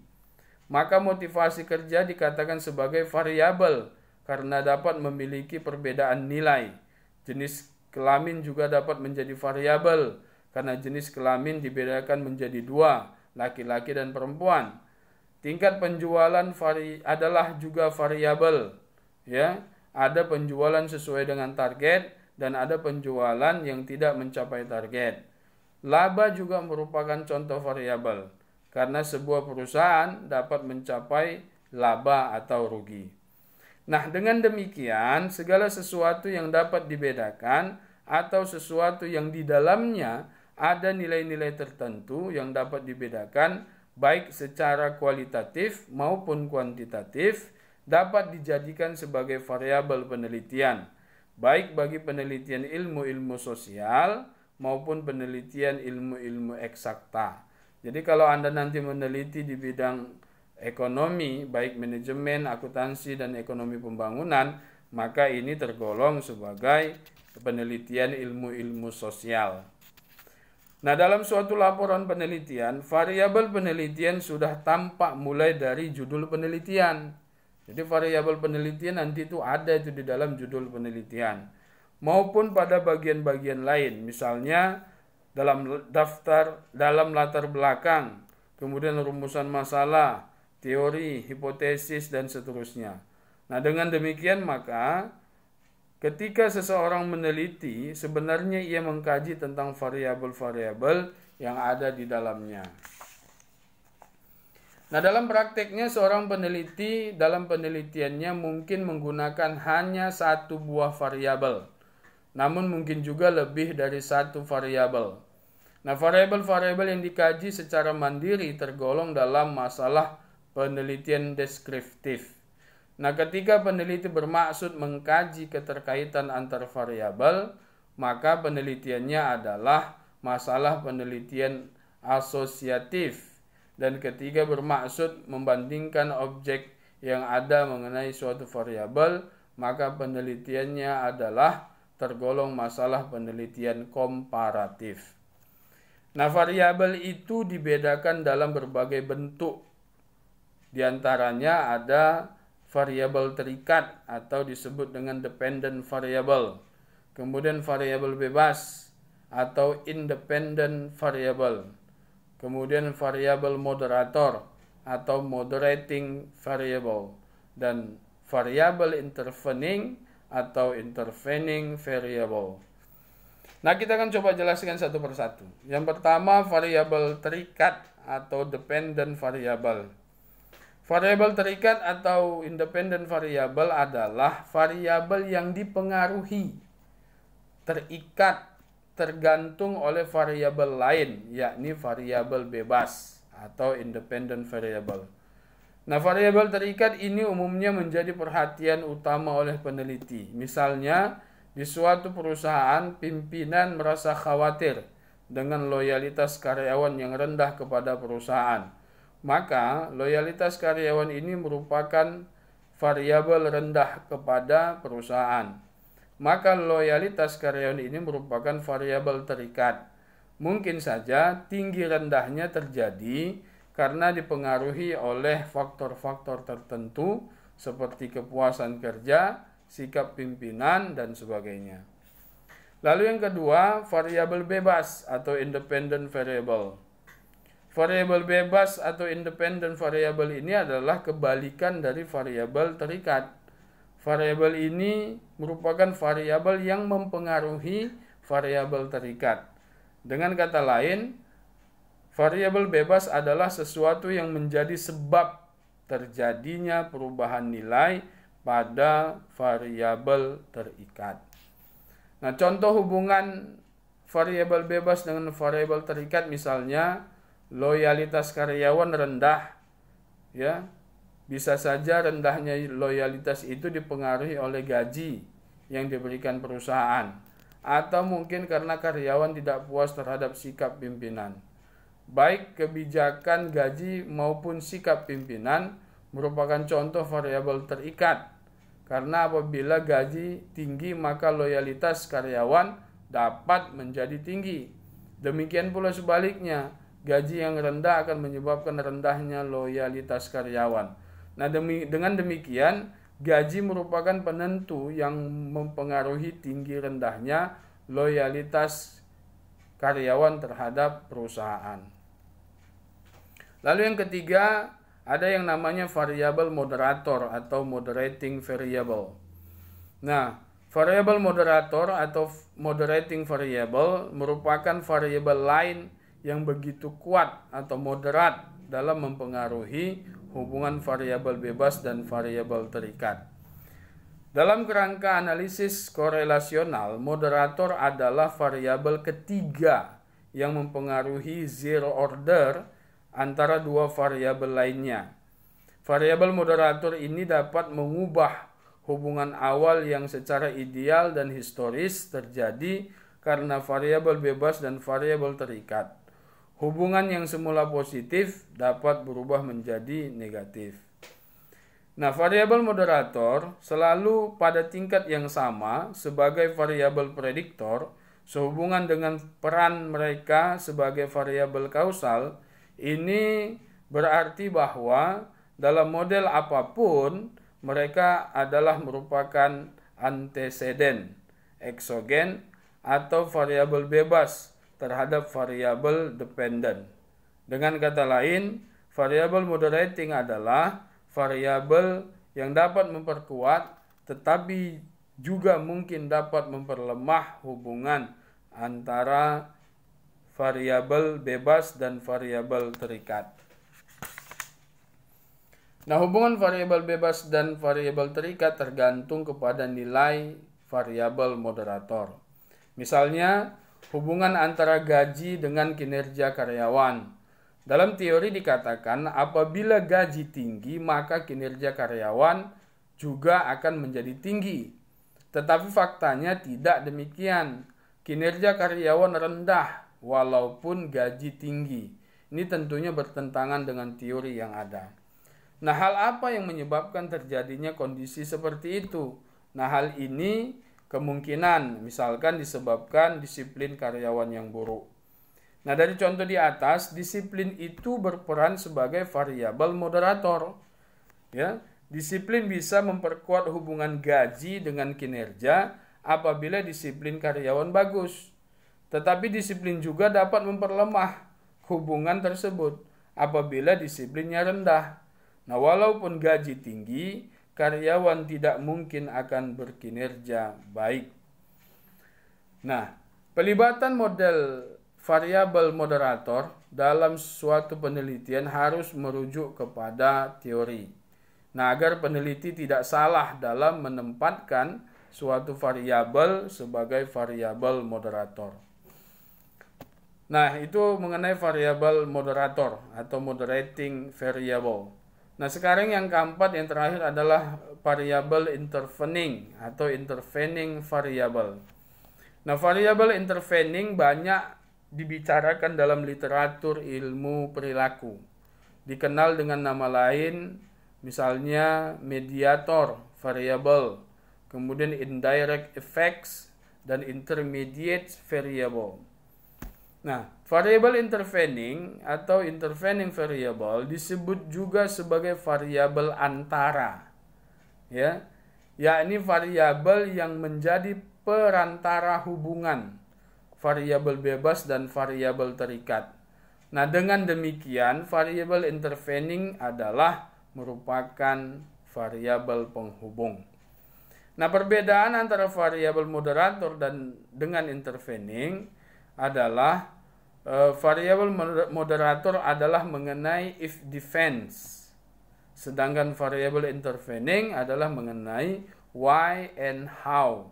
Maka motivasi kerja dikatakan sebagai variabel karena dapat memiliki perbedaan nilai. Jenis kelamin juga dapat menjadi variabel karena jenis kelamin dibedakan menjadi dua, laki-laki dan perempuan. Tingkat penjualan adalah juga variabel, ya. Ada penjualan sesuai dengan target dan ada penjualan yang tidak mencapai target. Laba juga merupakan contoh variabel karena sebuah perusahaan dapat mencapai laba atau rugi. Nah, dengan demikian, segala sesuatu yang dapat dibedakan atau sesuatu yang di dalamnya ada nilai-nilai tertentu yang dapat dibedakan baik secara kualitatif maupun kuantitatif dapat dijadikan sebagai variabel penelitian, baik bagi penelitian ilmu-ilmu sosial maupun penelitian ilmu-ilmu eksakta. Jadi kalau Anda nanti meneliti di bidang ekonomi, baik manajemen, akuntansi, dan ekonomi pembangunan, maka ini tergolong sebagai penelitian ilmu-ilmu sosial. Nah, dalam suatu laporan penelitian, variabel penelitian sudah tampak mulai dari judul penelitian. Jadi variabel penelitian nanti itu ada itu di dalam judul penelitian. Maupun pada bagian-bagian lain, misalnya dalam latar belakang, kemudian rumusan masalah, teori, hipotesis, dan seterusnya. Nah, dengan demikian maka ketika seseorang meneliti, sebenarnya ia mengkaji tentang variabel-variabel yang ada di dalamnya. Nah, dalam prakteknya seorang peneliti dalam penelitiannya mungkin menggunakan hanya satu buah variabel, namun mungkin juga lebih dari satu variabel. Nah, variabel-variabel yang dikaji secara mandiri tergolong dalam masalah penelitian deskriptif. Nah, ketika peneliti bermaksud mengkaji keterkaitan antar variabel, maka penelitiannya adalah masalah penelitian asosiatif. Dan ketiga bermaksud membandingkan objek yang ada mengenai suatu variabel, maka penelitiannya adalah tergolong masalah penelitian komparatif. Nah, variabel itu dibedakan dalam berbagai bentuk. Di antaranya ada variabel terikat atau disebut dengan dependent variable. Kemudian variabel bebas atau independent variable. Kemudian variabel moderator atau moderating variable, dan variabel intervening atau intervening variable. Nah, kita akan coba jelaskan satu persatu. Yang pertama, variabel terikat atau dependent variable. Variabel terikat atau independent variable adalah variabel yang dipengaruhi, terikat, tergantung oleh variabel lain, yakni variabel bebas atau independent variable. Nah, variabel terikat ini umumnya menjadi perhatian utama oleh peneliti. Misalnya, di suatu perusahaan, pimpinan merasa khawatir dengan loyalitas karyawan yang rendah kepada perusahaan. Maka, loyalitas karyawan ini merupakan variabel rendah kepada perusahaan. Maka loyalitas karyawan ini merupakan variabel terikat. Mungkin saja tinggi rendahnya terjadi karena dipengaruhi oleh faktor-faktor tertentu seperti kepuasan kerja, sikap pimpinan, dan sebagainya. Lalu yang kedua, variabel bebas atau independent variable. Variabel bebas atau independent variable ini adalah kebalikan dari variabel terikat. Variabel ini merupakan variabel yang mempengaruhi variabel terikat. Dengan kata lain, variabel bebas adalah sesuatu yang menjadi sebab terjadinya perubahan nilai pada variabel terikat. Nah, contoh hubungan variabel bebas dengan variabel terikat misalnya loyalitas karyawan rendah, ya. Bisa saja rendahnya loyalitas itu dipengaruhi oleh gaji yang diberikan perusahaan, atau mungkin karena karyawan tidak puas terhadap sikap pimpinan. Baik kebijakan gaji maupun sikap pimpinan merupakan contoh variabel terikat, karena apabila gaji tinggi maka loyalitas karyawan dapat menjadi tinggi. Demikian pula sebaliknya, gaji yang rendah akan menyebabkan rendahnya loyalitas karyawan. Nah, dengan demikian, gaji merupakan penentu yang mempengaruhi tinggi rendahnya loyalitas karyawan terhadap perusahaan. Lalu yang ketiga, ada yang namanya variabel moderator atau moderating variable. Nah, variabel moderator atau moderating variable merupakan variabel lain yang begitu kuat atau moderat dalam mempengaruhi hubungan variabel bebas dan variabel terikat. Dalam kerangka analisis korelasional, moderator adalah variabel ketiga yang mempengaruhi zero order antara dua variabel lainnya. Variabel moderator ini dapat mengubah hubungan awal yang secara ideal dan historis terjadi karena variabel bebas dan variabel terikat. Hubungan yang semula positif dapat berubah menjadi negatif. Nah, variabel moderator selalu pada tingkat yang sama sebagai variabel prediktor sehubungan dengan peran mereka sebagai variabel kausal. Ini berarti bahwa dalam model apapun mereka adalah merupakan anteseden, eksogen, atau variabel bebas terhadap variabel dependent. Dengan kata lain, variabel moderating adalah variabel yang dapat memperkuat tetapi juga mungkin dapat memperlemah hubungan antara variabel bebas dan variabel terikat. Nah, hubungan variabel bebas dan variabel terikat tergantung kepada nilai variabel moderator. Misalnya, hubungan antara gaji dengan kinerja karyawan. Dalam teori dikatakan apabila gaji tinggi maka kinerja karyawan juga akan menjadi tinggi. Tetapi faktanya tidak demikian. Kinerja karyawan rendah walaupun gaji tinggi. Ini tentunya bertentangan dengan teori yang ada. Nah, hal apa yang menyebabkan terjadinya kondisi seperti itu? Nah, hal ini kemungkinan misalkan disebabkan disiplin karyawan yang buruk. Nah, dari contoh di atas, disiplin itu berperan sebagai variabel moderator. Ya, disiplin bisa memperkuat hubungan gaji dengan kinerja apabila disiplin karyawan bagus. Tetapi disiplin juga dapat memperlemah hubungan tersebut apabila disiplinnya rendah. Nah, walaupun gaji tinggi, karyawan tidak mungkin akan berkinerja baik. Nah, pelibatan model variabel moderator dalam suatu penelitian harus merujuk kepada teori. Nah, agar peneliti tidak salah dalam menempatkan suatu variabel sebagai variabel moderator. Nah, itu mengenai variabel moderator atau moderating variable. Nah, sekarang yang keempat, yang terakhir adalah variabel intervening atau intervening variable. Nah, variabel intervening banyak dibicarakan dalam literatur ilmu perilaku. Dikenal dengan nama lain, misalnya mediator variable, kemudian indirect effects, dan intermediate variable. Nah, variabel intervening atau intervening variable disebut juga sebagai variabel antara, ya, yakni variabel yang menjadi perantara hubungan variabel bebas dan variabel terikat. Nah, dengan demikian variabel intervening adalah merupakan variabel penghubung. Nah, perbedaan antara variabel moderator dan dengan intervening adalah variabel moderator adalah mengenai if defense, sedangkan variabel intervening adalah mengenai why and how.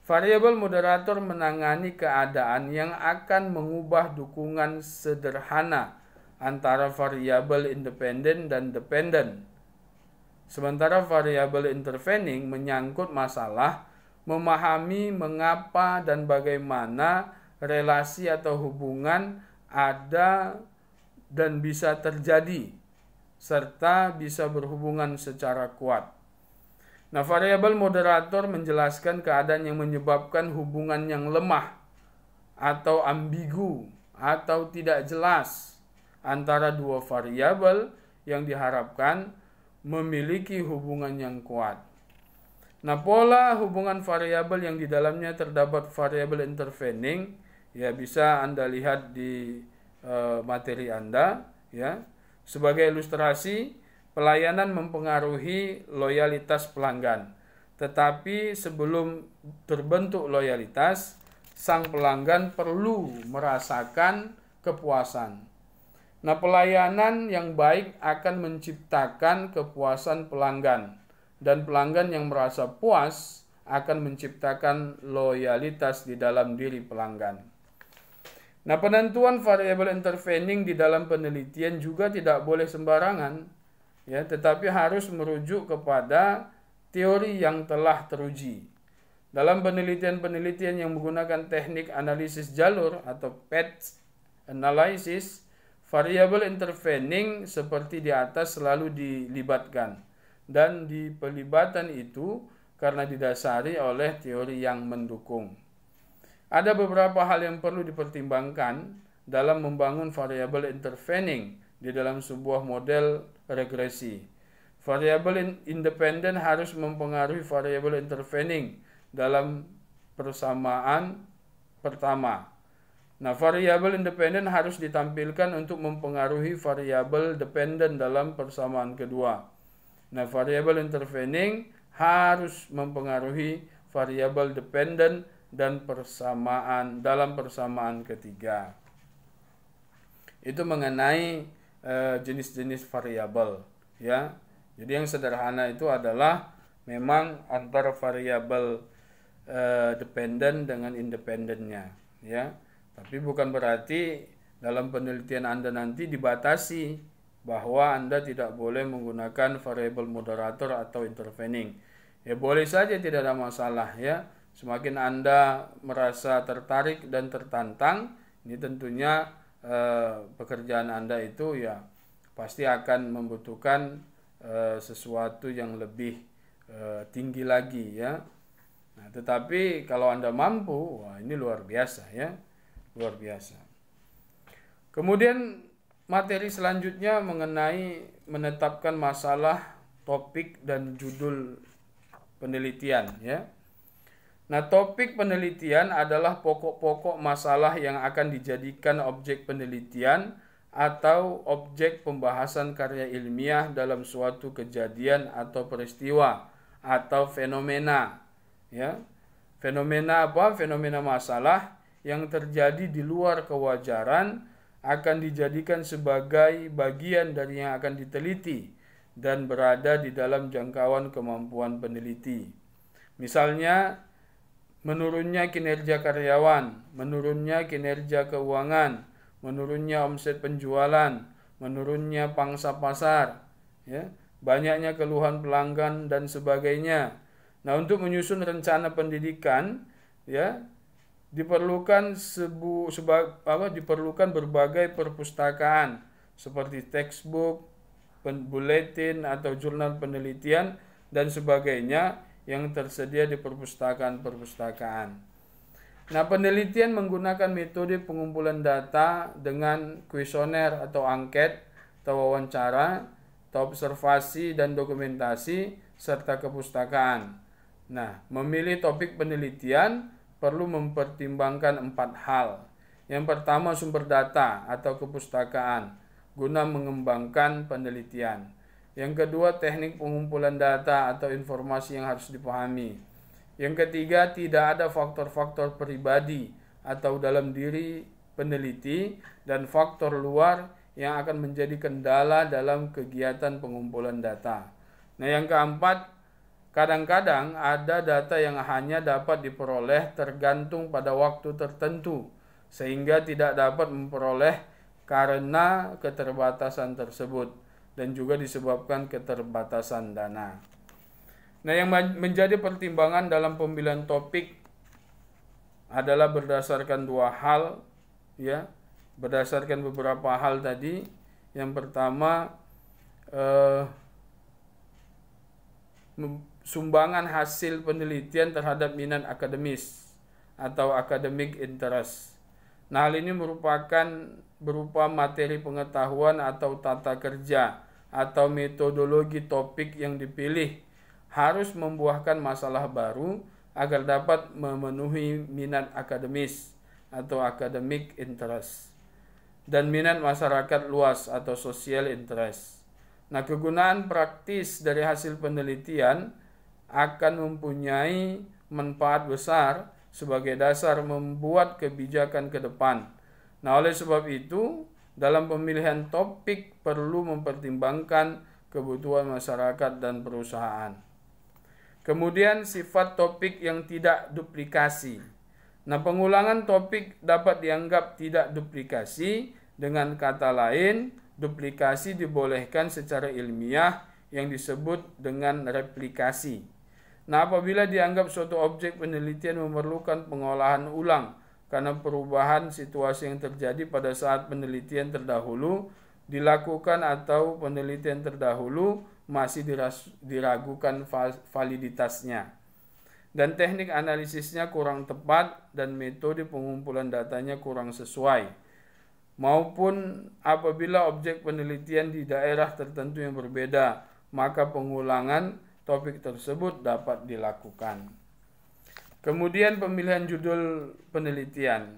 Variabel moderator menangani keadaan yang akan mengubah dukungan sederhana antara variabel independen dan dependen. Sementara variabel intervening menyangkut masalah memahami mengapa dan bagaimana relasi atau hubungan ada dan bisa terjadi, serta bisa berhubungan secara kuat. Nah, variabel moderator menjelaskan keadaan yang menyebabkan hubungan yang lemah atau ambigu atau tidak jelas antara dua variabel yang diharapkan memiliki hubungan yang kuat. Nah, pola hubungan variabel yang di dalamnya terdapat variabel intervening, ya bisa Anda lihat di materi Anda, ya. Sebagai ilustrasi, pelayanan mempengaruhi loyalitas pelanggan. Tetapi sebelum terbentuk loyalitas, sang pelanggan perlu merasakan kepuasan. Nah, pelayanan yang baik akan menciptakan kepuasan pelanggan, dan pelanggan yang merasa puas akan menciptakan loyalitas di dalam diri pelanggan. Nah, penentuan variabel intervening di dalam penelitian juga tidak boleh sembarangan, ya, tetapi harus merujuk kepada teori yang telah teruji. Dalam penelitian-penelitian yang menggunakan teknik analisis jalur atau path analysis, variabel intervening seperti di atas selalu dilibatkan, dan di pelibatan itu karena didasari oleh teori yang mendukung. Ada beberapa hal yang perlu dipertimbangkan dalam membangun variabel intervening di dalam sebuah model regresi. Variabel independen harus mempengaruhi variabel intervening dalam persamaan pertama. Nah, variabel independen harus ditampilkan untuk mempengaruhi variabel dependen dalam persamaan kedua. Nah, variabel intervening harus mempengaruhi variabel dependen dan persamaan dalam persamaan ketiga. Itu mengenai jenis-jenis variabel. ya. Jadi yang sederhana itu adalah memang antara variabel dependen dengan independennya, ya. Tapi bukan berarti dalam penelitian Anda nanti dibatasi bahwa Anda tidak boleh menggunakan variabel moderator atau intervening. Ya boleh saja, tidak ada masalah, ya. Semakin Anda merasa tertarik dan tertantang, ini tentunya pekerjaan Anda itu ya pasti akan membutuhkan sesuatu yang lebih tinggi lagi, ya. Nah, tetapi kalau Anda mampu, wah ini luar biasa, ya. Luar biasa. Kemudian materi selanjutnya mengenai menetapkan masalah, topik dan judul penelitian, ya. Nah, topik penelitian adalah pokok-pokok masalah yang akan dijadikan objek penelitian atau objek pembahasan karya ilmiah dalam suatu kejadian atau peristiwa atau fenomena, ya. Fenomena apa? Fenomena masalah yang terjadi di luar kewajaran akan dijadikan sebagai bagian dari yang akan diteliti dan berada di dalam jangkauan kemampuan peneliti. Misalnya, menurunnya kinerja karyawan, menurunnya kinerja keuangan, menurunnya omset penjualan, menurunnya pangsa pasar, ya, banyaknya keluhan pelanggan dan sebagainya. Nah, untuk menyusun rencana pendidikan, ya, diperlukan diperlukan berbagai perpustakaan seperti textbook, buletin atau jurnal penelitian dan sebagainya yang tersedia di perpustakaan-perpustakaan. Nah, penelitian menggunakan metode pengumpulan data dengan kuesioner atau angket atau wawancara, atau observasi dan dokumentasi serta kepustakaan. Nah, memilih topik penelitian perlu mempertimbangkan 4 hal. Yang pertama, sumber data atau kepustakaan guna mengembangkan penelitian. Yang kedua, teknik pengumpulan data atau informasi yang harus dipahami. Yang ketiga, tidak ada faktor-faktor pribadi atau dalam diri peneliti dan faktor luar yang akan menjadi kendala dalam kegiatan pengumpulan data. Nah, yang keempat, kadang-kadang ada data yang hanya dapat diperoleh tergantung pada waktu tertentu, sehingga tidak dapat memperoleh karena keterbatasan tersebut dan juga disebabkan keterbatasan dana. Nah, yang menjadi pertimbangan dalam pemilihan topik adalah berdasarkan 2 hal, ya, berdasarkan beberapa hal tadi. Yang pertama, sumbangan hasil penelitian terhadap minat akademis atau academic interest. Nah, hal ini merupakan berupa materi pengetahuan atau tata kerja atau metodologi topik yang dipilih harus membuahkan masalah baru agar dapat memenuhi minat akademis atau academic interest dan minat masyarakat luas atau social interest. Nah, kegunaan praktis dari hasil penelitian akan mempunyai manfaat besar sebagai dasar membuat kebijakan ke depan. Nah, oleh sebab itu, dalam pemilihan topik perlu mempertimbangkan kebutuhan masyarakat dan perusahaan. Kemudian, sifat topik yang tidak duplikasi. Nah, pengulangan topik dapat dianggap tidak duplikasi. Dengan kata lain, duplikasi dibolehkan secara ilmiah yang disebut dengan replikasi. Nah, apabila dianggap suatu objek penelitian memerlukan pengolahan ulang karena perubahan situasi yang terjadi pada saat penelitian terdahulu dilakukan atau penelitian terdahulu masih diragukan validitasnya, dan teknik analisisnya kurang tepat dan metode pengumpulan datanya kurang sesuai, maupun apabila objek penelitian di daerah tertentu yang berbeda, maka pengulangan topik tersebut dapat dilakukan. Kemudian, pemilihan judul penelitian.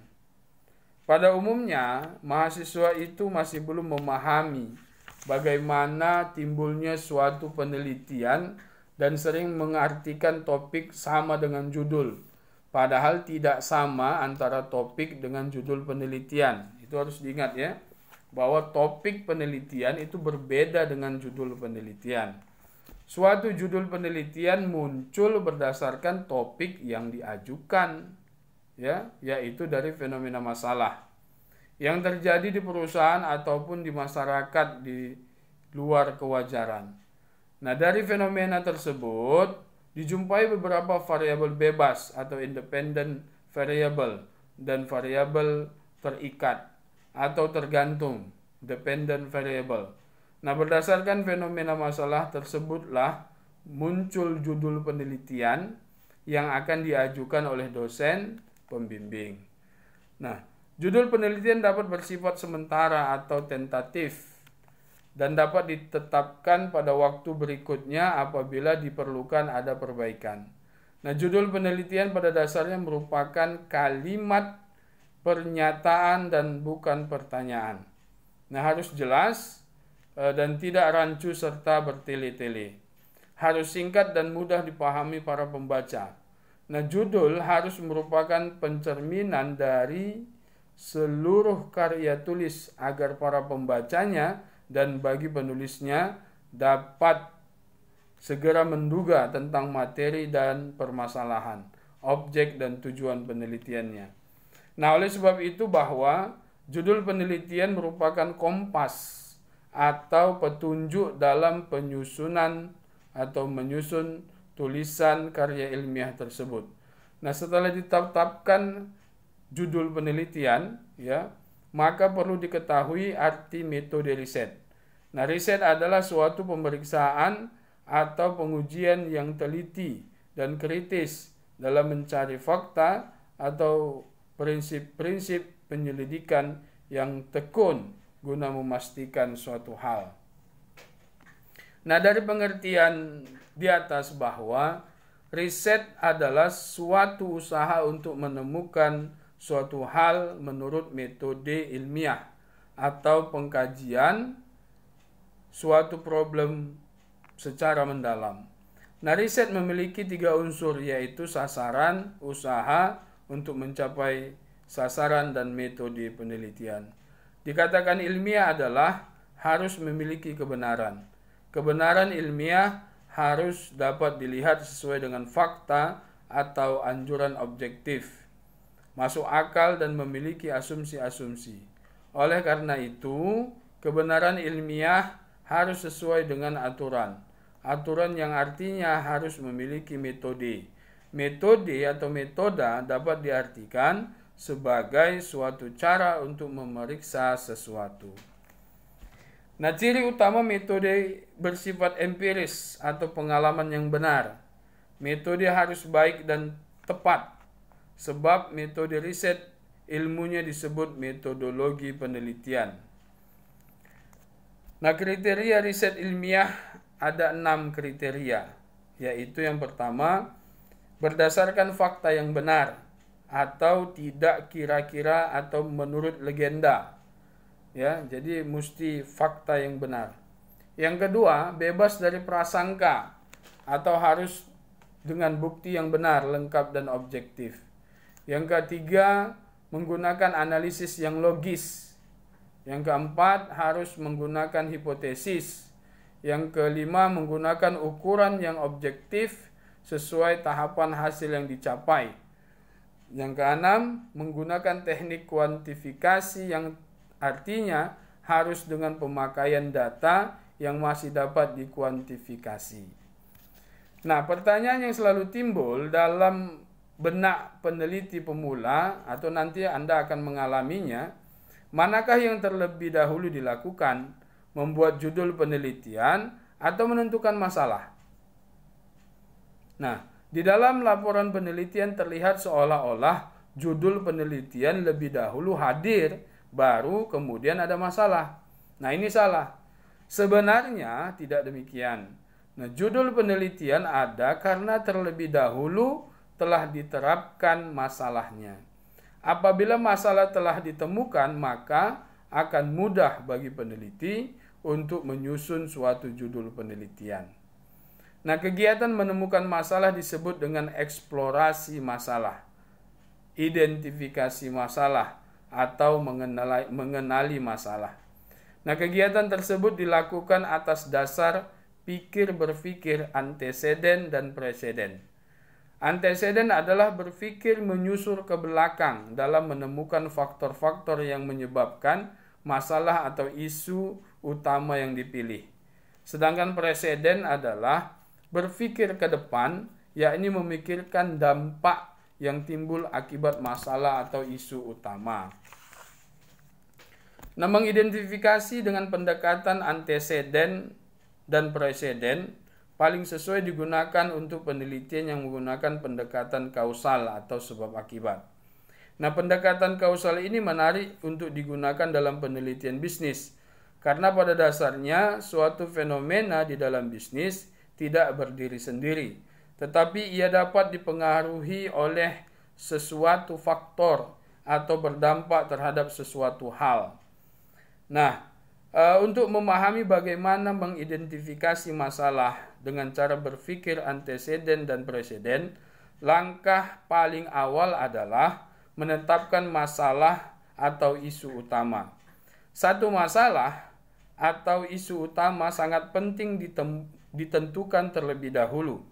Pada umumnya, mahasiswa itu masih belum memahami bagaimana timbulnya suatu penelitian dan sering mengartikan topik sama dengan judul, padahal tidak sama antara topik dengan judul penelitian. Itu harus diingat, ya. bahwa topik penelitian itu berbeda dengan judul penelitian. Suatu judul penelitian muncul berdasarkan topik yang diajukan, ya, yaitu dari fenomena masalah yang terjadi di perusahaan ataupun di masyarakat di luar kewajaran. Nah, dari fenomena tersebut dijumpai beberapa variabel bebas atau independent variable dan variabel terikat atau tergantung dependent variable. Nah, berdasarkan fenomena masalah tersebutlah muncul judul penelitian yang akan diajukan oleh dosen pembimbing. Nah, judul penelitian dapat bersifat sementara atau tentatif dan dapat ditetapkan pada waktu berikutnya apabila diperlukan ada perbaikan. Nah, judul penelitian pada dasarnya merupakan kalimat pernyataan dan bukan pertanyaan. Nah, harus jelas dan tidak rancu serta bertele-tele. Harus singkat dan mudah dipahami para pembaca. Nah, judul harus merupakan pencerminan dari seluruh karya tulis agar para pembacanya dan bagi penulisnya dapat segera menduga tentang materi dan permasalahan, objek dan tujuan penelitiannya. Nah, oleh sebab itu bahwa judul penelitian merupakan kompas atau petunjuk dalam penyusunan atau menyusun tulisan karya ilmiah tersebut. Nah, setelah ditetapkan judul penelitian, ya, maka perlu diketahui arti metode riset. Nah, riset adalah suatu pemeriksaan atau pengujian yang teliti dan kritis dalam mencari fakta atau prinsip-prinsip penyelidikan yang tekun guna memastikan suatu hal. Nah, dari pengertian di atas bahwa riset adalah suatu usaha untuk menemukan suatu hal menurut metode ilmiah atau pengkajian suatu problem secara mendalam. Nah, riset memiliki 3 unsur, yaitu sasaran, usaha untuk mencapai sasaran, dan metode penelitian. Dikatakan ilmiah adalah harus memiliki kebenaran. Kebenaran ilmiah harus dapat dilihat sesuai dengan fakta atau anjuran objektif, masuk akal dan memiliki asumsi-asumsi. Oleh karena itu, kebenaran ilmiah harus sesuai dengan aturan. Aturan yang artinya harus memiliki metode. Metode atau metoda dapat diartikan sebagai suatu cara untuk memeriksa sesuatu. Nah, ciri utama metode bersifat empiris atau pengalaman yang benar. Metode harus baik dan tepat, sebab metode riset ilmunya disebut metodologi penelitian. Nah, kriteria riset ilmiah ada 6 kriteria, yaitu yang pertama, berdasarkan fakta yang benar atau tidak kira-kira atau menurut legenda. Ya, jadi mesti fakta yang benar. Yang kedua, bebas dari prasangka atau harus dengan bukti yang benar, lengkap dan objektif. Yang ketiga, menggunakan analisis yang logis. Yang keempat, harus menggunakan hipotesis. Yang kelima, menggunakan ukuran yang objektif sesuai tahapan hasil yang dicapai. Yang keenam, menggunakan teknik kuantifikasi yang artinya harus dengan pemakaian data yang masih dapat dikuantifikasi. Nah, pertanyaan yang selalu timbul dalam benak peneliti pemula atau nanti Anda akan mengalaminya, manakah yang terlebih dahulu dilakukan, membuat judul penelitian atau menentukan masalah? Nah, di dalam laporan penelitian terlihat seolah-olah judul penelitian lebih dahulu hadir, baru kemudian ada masalah. Nah, ini salah. Sebenarnya tidak demikian. Nah, judul penelitian ada karena terlebih dahulu telah diterapkan masalahnya. Apabila masalah telah ditemukan, maka akan mudah bagi peneliti untuk menyusun suatu judul penelitian. Nah, kegiatan menemukan masalah disebut dengan eksplorasi masalah, identifikasi masalah, atau mengenali masalah. Nah, kegiatan tersebut dilakukan atas dasar pikir berpikir anteseden dan preseden. Anteseden adalah berpikir menyusur ke belakang dalam menemukan faktor-faktor yang menyebabkan masalah atau isu utama yang dipilih. Sedangkan preseden adalah berpikir ke depan, yakni memikirkan dampak yang timbul akibat masalah atau isu utama. Nah, mengidentifikasi dengan pendekatan anteseden dan preseden paling sesuai digunakan untuk penelitian yang menggunakan pendekatan kausal atau sebab akibat. Nah, pendekatan kausal ini menarik untuk digunakan dalam penelitian bisnis, karena pada dasarnya suatu fenomena di dalam bisnis tidak berdiri sendiri, tetapi ia dapat dipengaruhi oleh sesuatu faktor atau berdampak terhadap sesuatu hal. Nah, untuk memahami bagaimana mengidentifikasi masalah dengan cara berpikir anteseden dan preseden, langkah paling awal adalah menetapkan masalah atau isu utama. Satu masalah atau isu utama sangat penting ditentukan terlebih dahulu.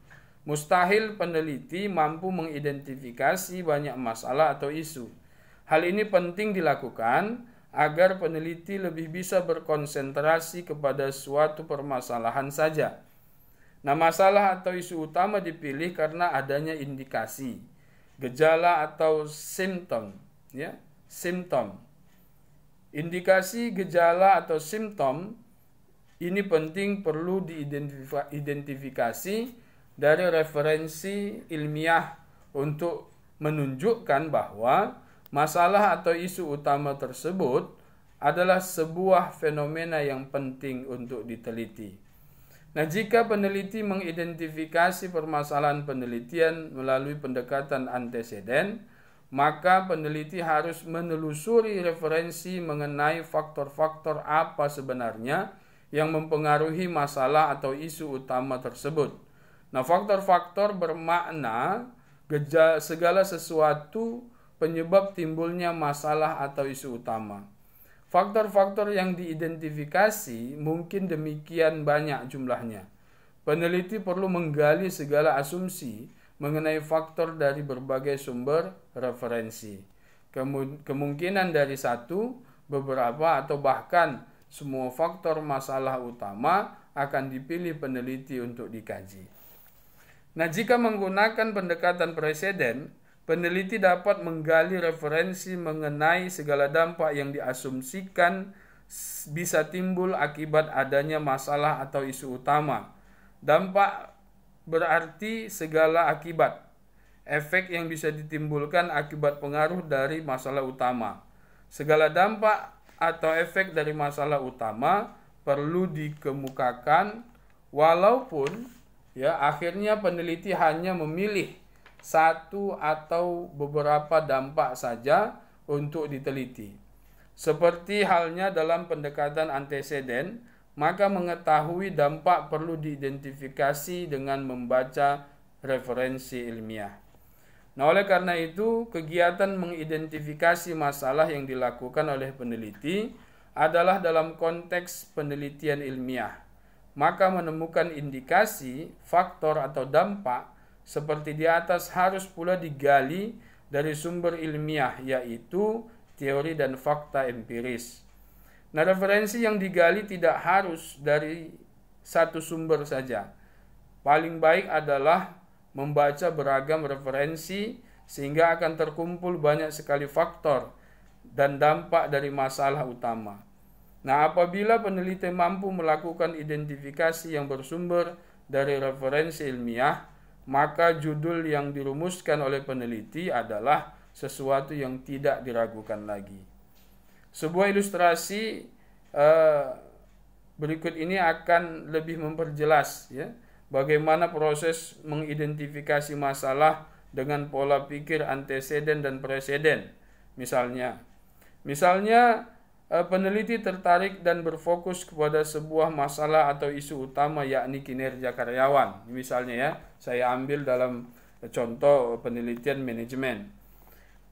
Mustahil peneliti mampu mengidentifikasi banyak masalah atau isu. Hal ini penting dilakukan agar peneliti lebih bisa berkonsentrasi kepada suatu permasalahan saja. Nah, masalah atau isu utama dipilih karena adanya indikasi, gejala atau simptom, ya, simptom. Indikasi, gejala atau simptom ini penting perlu diidentifikasi dari referensi ilmiah untuk menunjukkan bahwa masalah atau isu utama tersebut adalah sebuah fenomena yang penting untuk diteliti. Nah, jika peneliti mengidentifikasi permasalahan penelitian melalui pendekatan anteseden, maka peneliti harus menelusuri referensi mengenai faktor-faktor apa sebenarnya yang mempengaruhi masalah atau isu utama tersebut. Nah, faktor-faktor bermakna segala sesuatu penyebab timbulnya masalah atau isu utama. Faktor-faktor yang diidentifikasi mungkin demikian banyak jumlahnya. Peneliti perlu menggali segala asumsi mengenai faktor dari berbagai sumber referensi. Kemungkinan dari satu, beberapa, atau bahkan semua faktor masalah utama akan dipilih peneliti untuk dikaji. Nah, jika menggunakan pendekatan preseden, peneliti dapat menggali referensi mengenai segala dampak yang diasumsikan bisa timbul akibat adanya masalah atau isu utama. Dampak berarti segala akibat, efek yang bisa ditimbulkan akibat pengaruh dari masalah utama. Segala dampak atau efek dari masalah utama perlu dikemukakan, walaupun akhirnya peneliti hanya memilih satu atau beberapa dampak saja untuk diteliti. Seperti halnya dalam pendekatan anteseden, maka mengetahui dampak perlu diidentifikasi dengan membaca referensi ilmiah. Nah, oleh karena itu, kegiatan mengidentifikasi masalah yang dilakukan oleh peneliti adalah dalam konteks penelitian ilmiah. Maka menemukan indikasi, faktor atau dampak seperti di atas harus pula digali dari sumber ilmiah, yaitu teori dan fakta empiris. Nah, referensi yang digali tidak harus dari satu sumber saja. Paling baik adalah membaca beragam referensi sehingga akan terkumpul banyak sekali faktor dan dampak dari masalah utama. Nah, apabila peneliti mampu melakukan identifikasi yang bersumber dari referensi ilmiah, maka judul yang dirumuskan oleh peneliti adalah sesuatu yang tidak diragukan lagi. Sebuah ilustrasi berikut ini akan lebih memperjelas bagaimana proses mengidentifikasi masalah dengan pola pikir anteseden dan preseden. Misalnya peneliti tertarik dan berfokus kepada sebuah masalah atau isu utama, yakni kinerja karyawan. Misalnya saya ambil dalam contoh penelitian manajemen.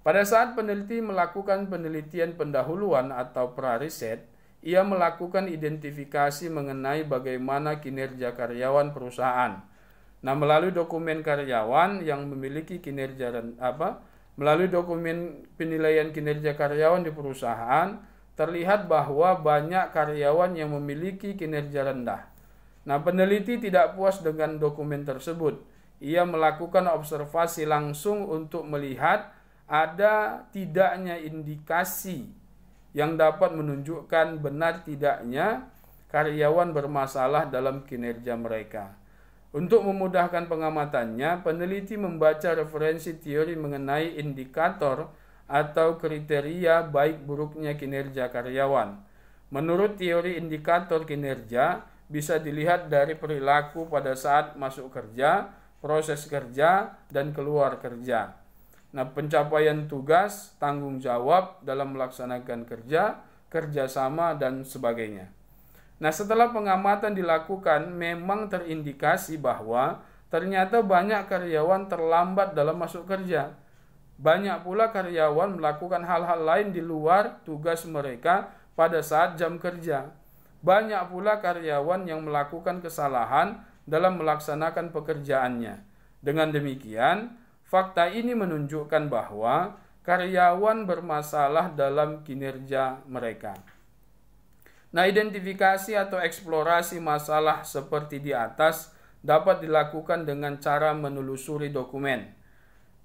Pada saat peneliti melakukan penelitian pendahuluan atau pra-riset, ia melakukan identifikasi mengenai bagaimana kinerja karyawan perusahaan. Nah, melalui dokumen karyawan yang memiliki melalui dokumen penilaian kinerja karyawan di perusahaan, terlihat bahwa banyak karyawan yang memiliki kinerja rendah. Nah, peneliti tidak puas dengan dokumen tersebut. Ia melakukan observasi langsung untuk melihat ada tidaknya indikasi yang dapat menunjukkan benar tidaknya karyawan bermasalah dalam kinerja mereka. Untuk memudahkan pengamatannya, peneliti membaca referensi teori mengenai indikator atau kriteria baik buruknya kinerja karyawan. Menurut teori indikator kinerja, bisa dilihat dari perilaku pada saat masuk kerja, proses kerja, dan keluar kerja. Nah, pencapaian tugas, tanggung jawab dalam melaksanakan kerja, kerjasama, dan sebagainya. Nah, setelah pengamatan dilakukan, memang terindikasi bahwa ternyata banyak karyawan terlambat dalam masuk kerja. Banyak pula karyawan melakukan hal-hal lain di luar tugas mereka pada saat jam kerja. Banyak pula karyawan yang melakukan kesalahan dalam melaksanakan pekerjaannya. Dengan demikian, fakta ini menunjukkan bahwa karyawan bermasalah dalam kinerja mereka. Nah, identifikasi atau eksplorasi masalah seperti di atas dapat dilakukan dengan cara menelusuri dokumen,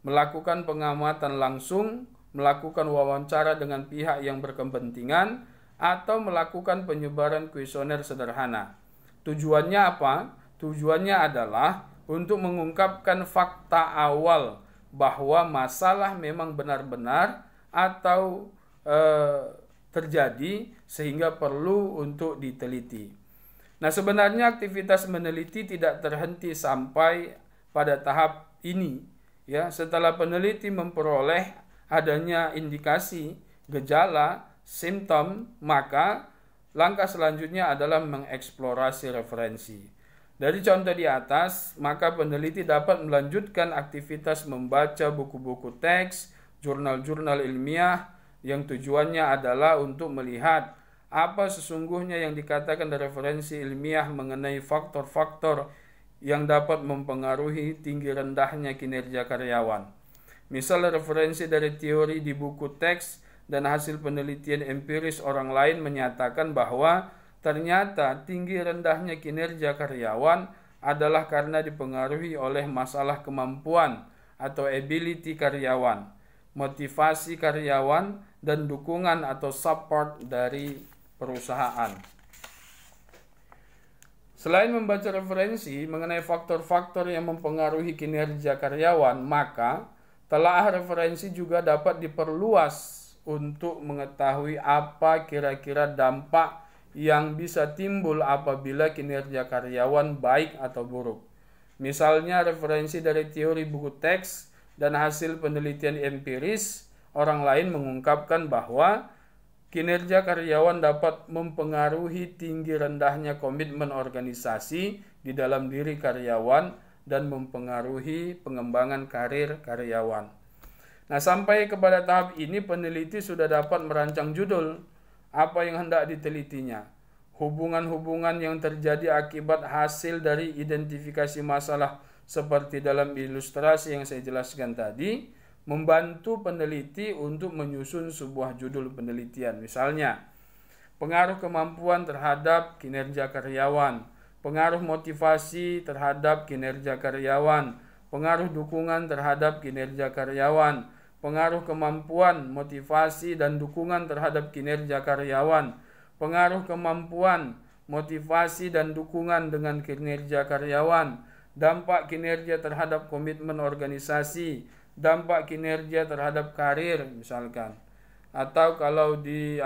melakukan pengamatan langsung, melakukan wawancara dengan pihak yang berkepentingan, atau melakukan penyebaran kuesioner sederhana. Tujuannya apa? Tujuannya adalah untuk mengungkapkan fakta awal bahwa masalah memang benar-benar atau terjadi sehingga perlu untuk diteliti. Nah, sebenarnya aktivitas meneliti tidak terhenti sampai pada tahap ini. Ya, setelah peneliti memperoleh adanya indikasi, gejala, simptom, maka langkah selanjutnya adalah mengeksplorasi referensi. Dari contoh di atas, maka peneliti dapat melanjutkan aktivitas membaca buku-buku teks, jurnal-jurnal ilmiah, yang tujuannya adalah untuk melihat apa sesungguhnya yang dikatakan dari referensi ilmiah mengenai faktor-faktor yang dapat mempengaruhi tinggi rendahnya kinerja karyawan. Misal referensi dari teori di buku teks dan hasil penelitian empiris orang lain menyatakan bahwa ternyata tinggi rendahnya kinerja karyawan adalah karena dipengaruhi oleh masalah kemampuan atau ability karyawan, motivasi karyawan, dan dukungan atau support dari perusahaan. Selain membaca referensi mengenai faktor-faktor yang mempengaruhi kinerja karyawan, maka telaah referensi juga dapat diperluas untuk mengetahui apa kira-kira dampak yang bisa timbul apabila kinerja karyawan baik atau buruk. Misalnya referensi dari teori buku teks dan hasil penelitian empiris orang lain mengungkapkan bahwa kinerja karyawan dapat mempengaruhi tinggi rendahnya komitmen organisasi di dalam diri karyawan dan mempengaruhi pengembangan karir karyawan. Nah, sampai kepada tahap ini peneliti sudah dapat merancang judul apa yang hendak ditelitinya. Hubungan-hubungan yang terjadi akibat hasil dari identifikasi masalah seperti dalam ilustrasi yang saya jelaskan tadi, membantu peneliti untuk menyusun sebuah judul penelitian. Misalnya, pengaruh kemampuan terhadap kinerja karyawan, pengaruh motivasi terhadap kinerja karyawan, pengaruh dukungan terhadap kinerja karyawan, pengaruh kemampuan, motivasi, dan dukungan terhadap kinerja karyawan, pengaruh kemampuan, motivasi, dan dukungan dengan kinerja karyawan, dampak kinerja terhadap komitmen organisasi, dampak kinerja terhadap karir misalkan, atau kalau di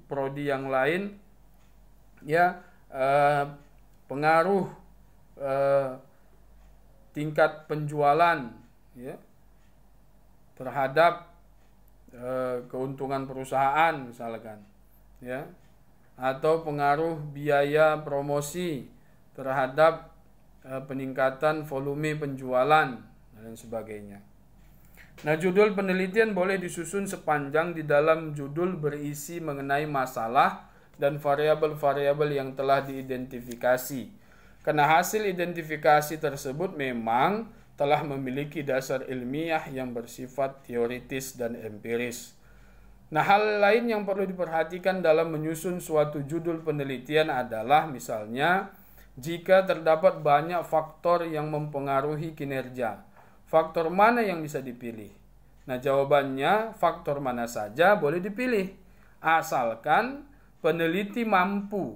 prodi yang lain ya pengaruh tingkat penjualan ya terhadap keuntungan perusahaan misalkan ya, atau pengaruh biaya promosi terhadap peningkatan volume penjualan dan sebagainya. Nah, judul penelitian boleh disusun sepanjang di dalam judul berisi mengenai masalah dan variabel-variabel yang telah diidentifikasi. Karena hasil identifikasi tersebut memang telah memiliki dasar ilmiah yang bersifat teoritis dan empiris. Nah, hal lain yang perlu diperhatikan dalam menyusun suatu judul penelitian adalah misalnya jika terdapat banyak faktor yang mempengaruhi kinerja. Faktor mana yang bisa dipilih? Nah, jawabannya faktor mana saja boleh dipilih, asalkan peneliti mampu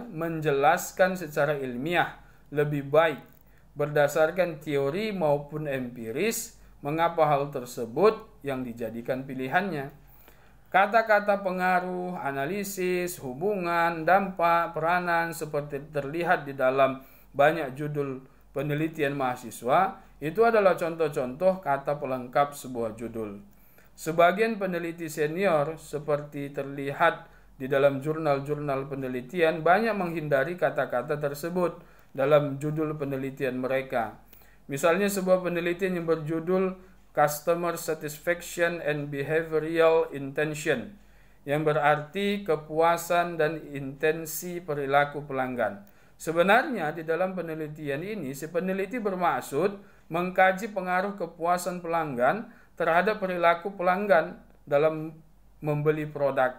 menjelaskan secara ilmiah lebih baik berdasarkan teori maupun empiris mengapa hal tersebut yang dijadikan pilihannya. Kata-kata pengaruh, analisis, hubungan, dampak, peranan seperti terlihat di dalam banyak judul penelitian mahasiswa itu adalah contoh-contoh kata pelengkap sebuah judul. Sebagian peneliti senior seperti terlihat di dalam jurnal-jurnal penelitian banyak menghindari kata-kata tersebut dalam judul penelitian mereka. Misalnya sebuah penelitian yang berjudul Customer Satisfaction and Behavioral Intention, yang berarti kepuasan dan intensi perilaku pelanggan. Sebenarnya di dalam penelitian ini, si peneliti bermaksud mengkaji pengaruh kepuasan pelanggan terhadap perilaku pelanggan dalam membeli produk.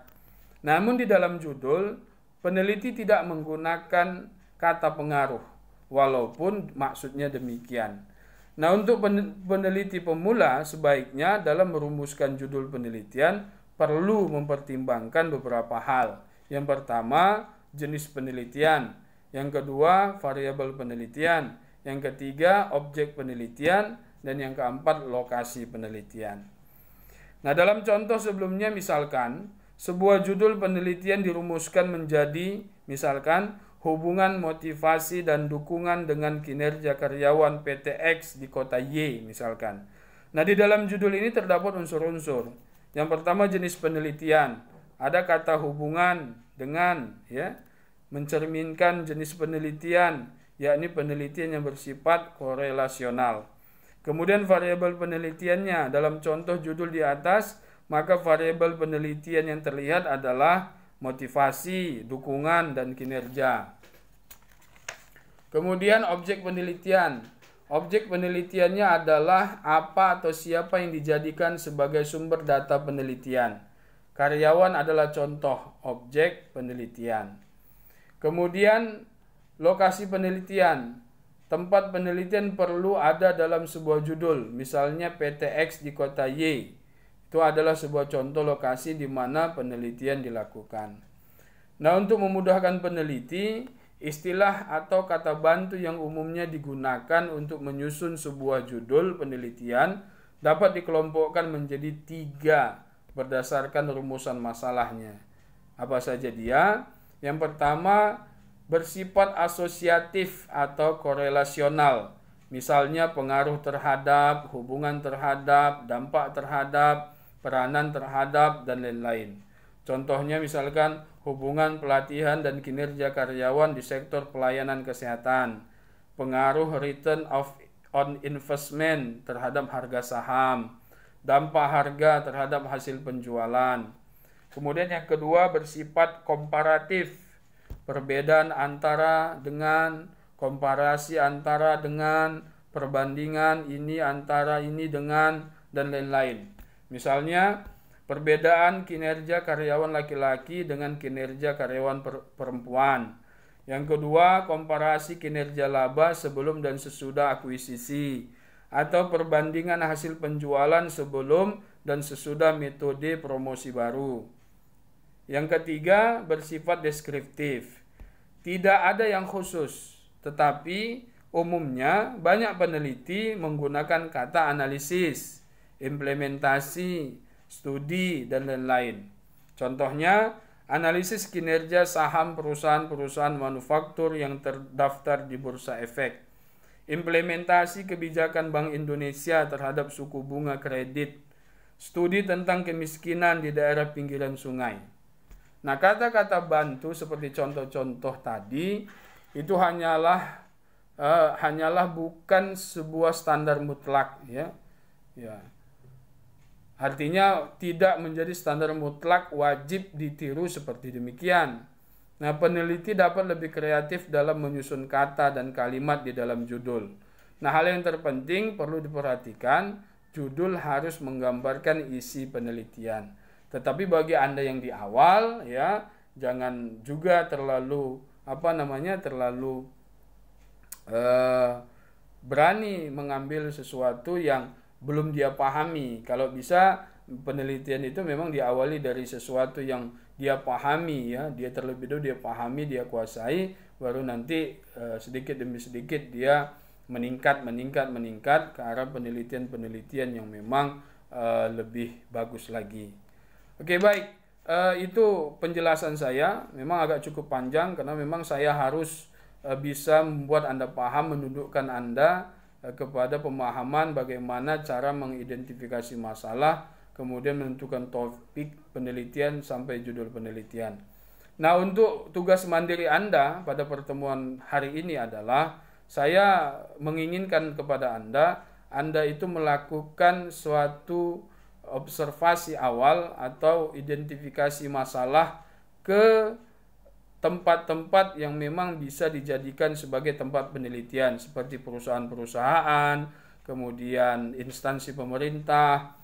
Namun di dalam judul, peneliti tidak menggunakan kata pengaruh, walaupun maksudnya demikian. Nah, untuk peneliti pemula sebaiknya dalam merumuskan judul penelitian perlu mempertimbangkan beberapa hal. Yang pertama, jenis penelitian. Yang kedua, variabel penelitian. Yang ketiga, objek penelitian. Dan yang keempat, lokasi penelitian. Nah, dalam contoh sebelumnya misalkan, sebuah judul penelitian dirumuskan menjadi, misalkan, hubungan motivasi dan dukungan dengan kinerja karyawan PT X di kota Y, misalkan. Nah, di dalam judul ini terdapat unsur-unsur. Yang pertama, jenis penelitian. Ada kata hubungan dengan, mencerminkan jenis penelitian, yakni penelitian yang bersifat korelasional. Kemudian variabel penelitiannya, dalam contoh judul di atas, maka variabel penelitian yang terlihat adalah motivasi, dukungan, dan kinerja. Kemudian objek penelitian. Objek penelitiannya adalah apa atau siapa yang dijadikan sebagai sumber data penelitian. Karyawan adalah contoh objek penelitian. Kemudian lokasi penelitian. Tempat penelitian perlu ada dalam sebuah judul. Misalnya PT X di kota Y. Itu adalah sebuah contoh lokasi di mana penelitian dilakukan. Nah, untuk memudahkan peneliti, istilah atau kata bantu yang umumnya digunakan untuk menyusun sebuah judul penelitian dapat dikelompokkan menjadi 3 berdasarkan rumusan masalahnya. Apa saja dia? Yang pertama, bersifat asosiatif atau korelasional. Misalnya pengaruh terhadap, hubungan terhadap, dampak terhadap, peranan terhadap, dan lain-lain. Contohnya misalkan hubungan pelatihan dan kinerja karyawan di sektor pelayanan kesehatan, pengaruh return on investment terhadap harga saham, dampak harga terhadap hasil penjualan. Kemudian yang kedua bersifat komparatif, perbedaan antara dengan, komparasi antara dengan, perbandingan ini antara ini dengan, dan lain-lain. Misalnya, perbedaan kinerja karyawan laki-laki dengan kinerja karyawan perempuan. Yang kedua, komparasi kinerja laba sebelum dan sesudah akuisisi. Atau perbandingan hasil penjualan sebelum dan sesudah metode promosi baru. Yang ketiga, bersifat deskriptif. Tidak ada yang khusus, tetapi umumnya banyak peneliti menggunakan kata analisis, implementasi, studi, dan lain-lain. Contohnya, analisis kinerja saham perusahaan-perusahaan manufaktur yang terdaftar di Bursa Efek. Implementasi kebijakan Bank Indonesia terhadap suku bunga kredit. Studi tentang kemiskinan di daerah pinggiran sungai. Nah, kata-kata bantu seperti contoh-contoh tadi itu hanyalah bukan sebuah standar mutlak, ya. Artinya tidak menjadi standar mutlak wajib ditiru seperti demikian. Nah, peneliti dapat lebih kreatif dalam menyusun kata dan kalimat di dalam judul. Nah, hal yang terpenting perlu diperhatikan, judul harus menggambarkan isi penelitian. Tetapi bagi Anda yang di awal, ya, jangan juga terlalu berani mengambil sesuatu yang belum dia pahami. Kalau bisa penelitian itu memang diawali dari sesuatu yang dia pahami, ya, dia terlebih dahulu dia pahami, dia kuasai, baru nanti sedikit demi sedikit dia meningkat ke arah penelitian yang memang lebih bagus lagi. Oke, baik, itu penjelasan saya. Memang agak cukup panjang karena memang saya harus bisa membuat Anda paham, menundukkan Anda kepada pemahaman bagaimana cara mengidentifikasi masalah, kemudian menentukan topik penelitian sampai judul penelitian. Nah, untuk tugas mandiri Anda pada pertemuan hari ini adalah saya menginginkan kepada Anda itu melakukan suatu observasi awal atau identifikasi masalah ke tempat-tempat yang memang bisa dijadikan sebagai tempat penelitian seperti perusahaan-perusahaan, kemudian instansi pemerintah,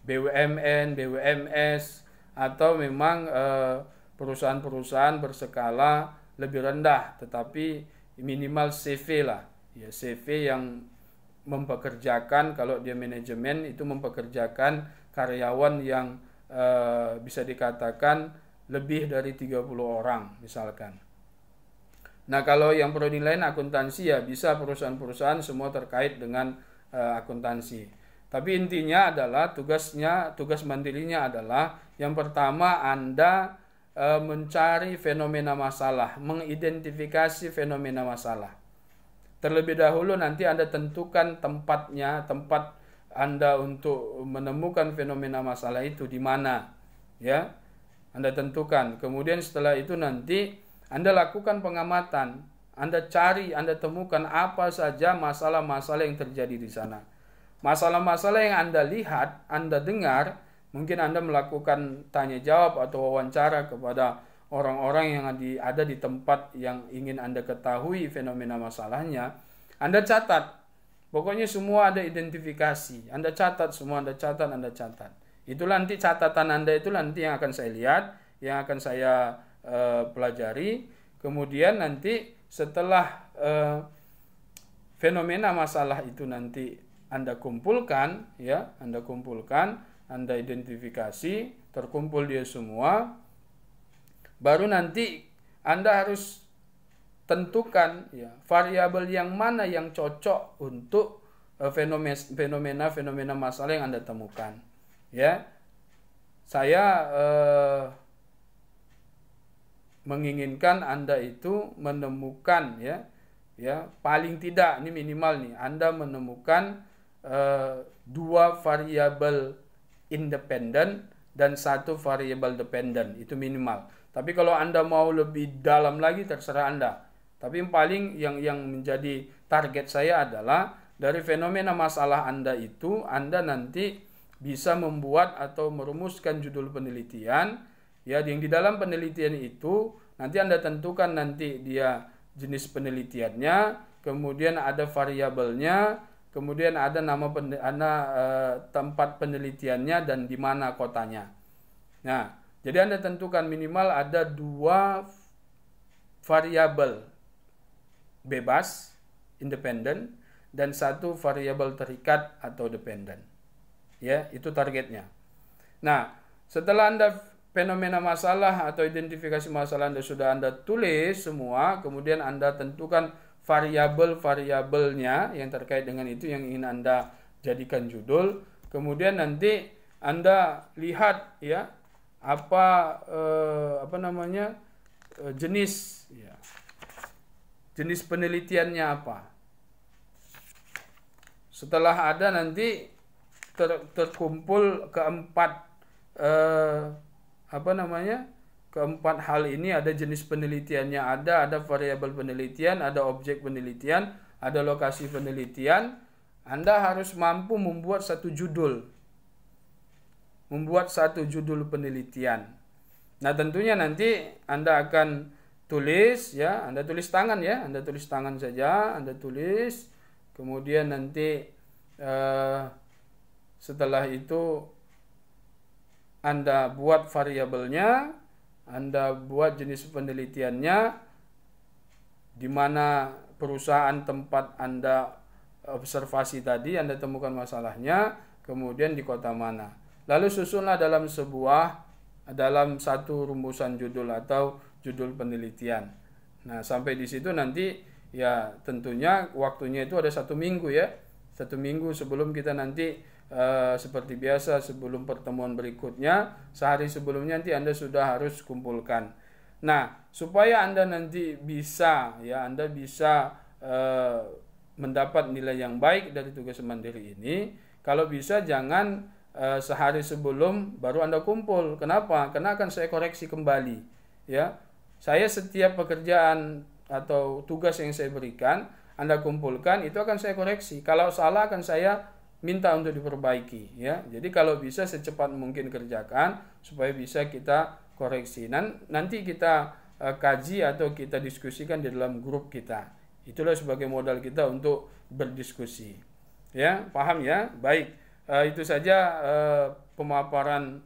BUMN, BUMS, atau memang perusahaan-perusahaan berskala lebih rendah tetapi minimal CV lah, ya, CV yang mempekerjakan, kalau dia manajemen itu mempekerjakan karyawan yang bisa dikatakan lebih dari 30 orang misalkan. Nah, kalau yang prodi lain akuntansi, ya bisa perusahaan-perusahaan semua terkait dengan akuntansi. Tapi intinya adalah tugas mandirinya adalah yang pertama Anda mencari fenomena masalah, mengidentifikasi fenomena masalah. Terlebih dahulu nanti Anda tentukan tempat Anda untuk menemukan fenomena masalah itu di mana, ya. Anda tentukan. Kemudian setelah itu nanti Anda lakukan pengamatan. Anda cari, Anda temukan apa saja masalah-masalah yang terjadi di sana. Masalah-masalah yang Anda lihat, Anda dengar, mungkin Anda melakukan tanya jawab atau wawancara kepada orang-orang yang ada di tempat yang ingin Anda ketahui fenomena masalahnya. Anda catat. Pokoknya semua ada identifikasi. Anda catat semua, Anda catat. Itulah nanti catatan Anda itu nanti yang akan saya lihat, yang akan saya pelajari. Kemudian nanti setelah fenomena masalah itu nanti Anda kumpulkan, ya, Anda identifikasi, terkumpul dia semua. Baru nanti Anda harus tentukan, ya, variabel yang mana yang cocok untuk fenomena masalah yang Anda temukan. Ya, saya menginginkan Anda itu menemukan, ya paling tidak ini minimal nih, Anda menemukan 2 variabel independen dan 1 variabel dependen, itu minimal. Tapi kalau Anda mau lebih dalam lagi terserah Anda. Tapi yang paling yang menjadi target saya adalah dari fenomena masalah Anda itu Anda nanti bisa membuat atau merumuskan judul penelitian, ya, yang di dalam penelitian itu nanti Anda tentukan nanti dia jenis penelitiannya, kemudian ada variabelnya, kemudian ada tempat penelitiannya dan di mana kotanya. Nah, jadi Anda tentukan minimal ada 2 variabel bebas, independen, dan 1 variabel terikat atau dependen. Ya, itu targetnya. Nah, setelah Anda fenomena masalah atau identifikasi masalah sudah Anda tulis semua, kemudian Anda tentukan variabel-variabelnya yang terkait dengan itu yang ingin Anda jadikan judul. Kemudian nanti Anda lihat, ya, jenis penelitiannya apa. Setelah ada nanti terkumpul keempat hal ini, ada jenis penelitiannya, ada variabel penelitian, ada objek penelitian, ada lokasi penelitian. Anda harus mampu membuat satu judul. membuat satu judul penelitian. Nah, tentunya nanti Anda akan tulis ya, Anda tulis tangan ya, Anda tulis tangan saja, Anda tulis, kemudian nanti setelah itu Anda buat variabelnya, Anda buat jenis penelitiannya, di mana perusahaan tempat Anda observasi tadi, Anda temukan masalahnya, kemudian di kota mana. Lalu susunlah dalam satu rumusan judul atau judul penelitian. Nah, sampai di situ nanti ya tentunya waktunya itu ada 1 minggu ya. 1 minggu sebelum kita nanti seperti biasa sebelum pertemuan berikutnya, sehari sebelumnya nanti Anda sudah harus kumpulkan. Nah, supaya Anda nanti bisa mendapat nilai yang baik dari tugas mandiri ini, kalau bisa jangan sehari sebelum baru Anda kumpul. Kenapa? Karena akan saya koreksi kembali. Ya, saya setiap pekerjaan atau tugas yang saya berikan, Anda kumpulkan, itu akan saya koreksi. Kalau salah akan saya minta untuk diperbaiki. Ya, jadi kalau bisa secepat mungkin kerjakan supaya bisa kita koreksi. Nanti kita kaji atau kita diskusikan di dalam grup kita. Itulah sebagai modal kita untuk berdiskusi. Ya, paham ya? Baik. Itu saja pemaparan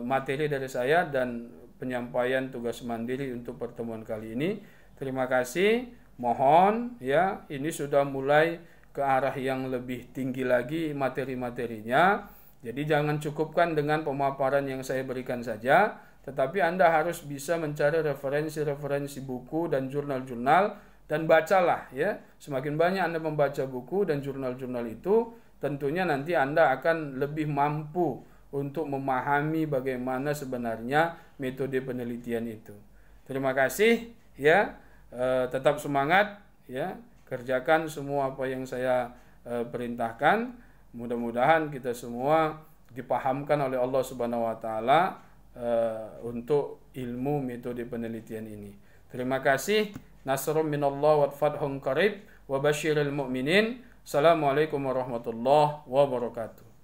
materi dari saya dan penyampaian tugas mandiri untuk pertemuan kali ini. Terima kasih. Mohon ya, ini sudah mulai ke arah yang lebih tinggi lagi materi-materinya. Jadi jangan cukupkan dengan pemaparan yang saya berikan saja, tetapi Anda harus bisa mencari referensi-referensi buku dan jurnal-jurnal, dan bacalah ya. Semakin banyak Anda membaca buku dan jurnal-jurnal itu, tentunya nanti Anda akan lebih mampu untuk memahami bagaimana sebenarnya metode penelitian itu. Terima kasih ya. Tetap semangat ya. Kerjakan semua apa yang saya perintahkan. Mudah-mudahan kita semua dipahamkan oleh Allah Subhanahu wa taala untuk ilmu metode penelitian ini. Terima kasih. Nasrun minallah wa fathun qarib wa basyiril mu'minin. Assalamualaikum warahmatullahi wabarakatuh.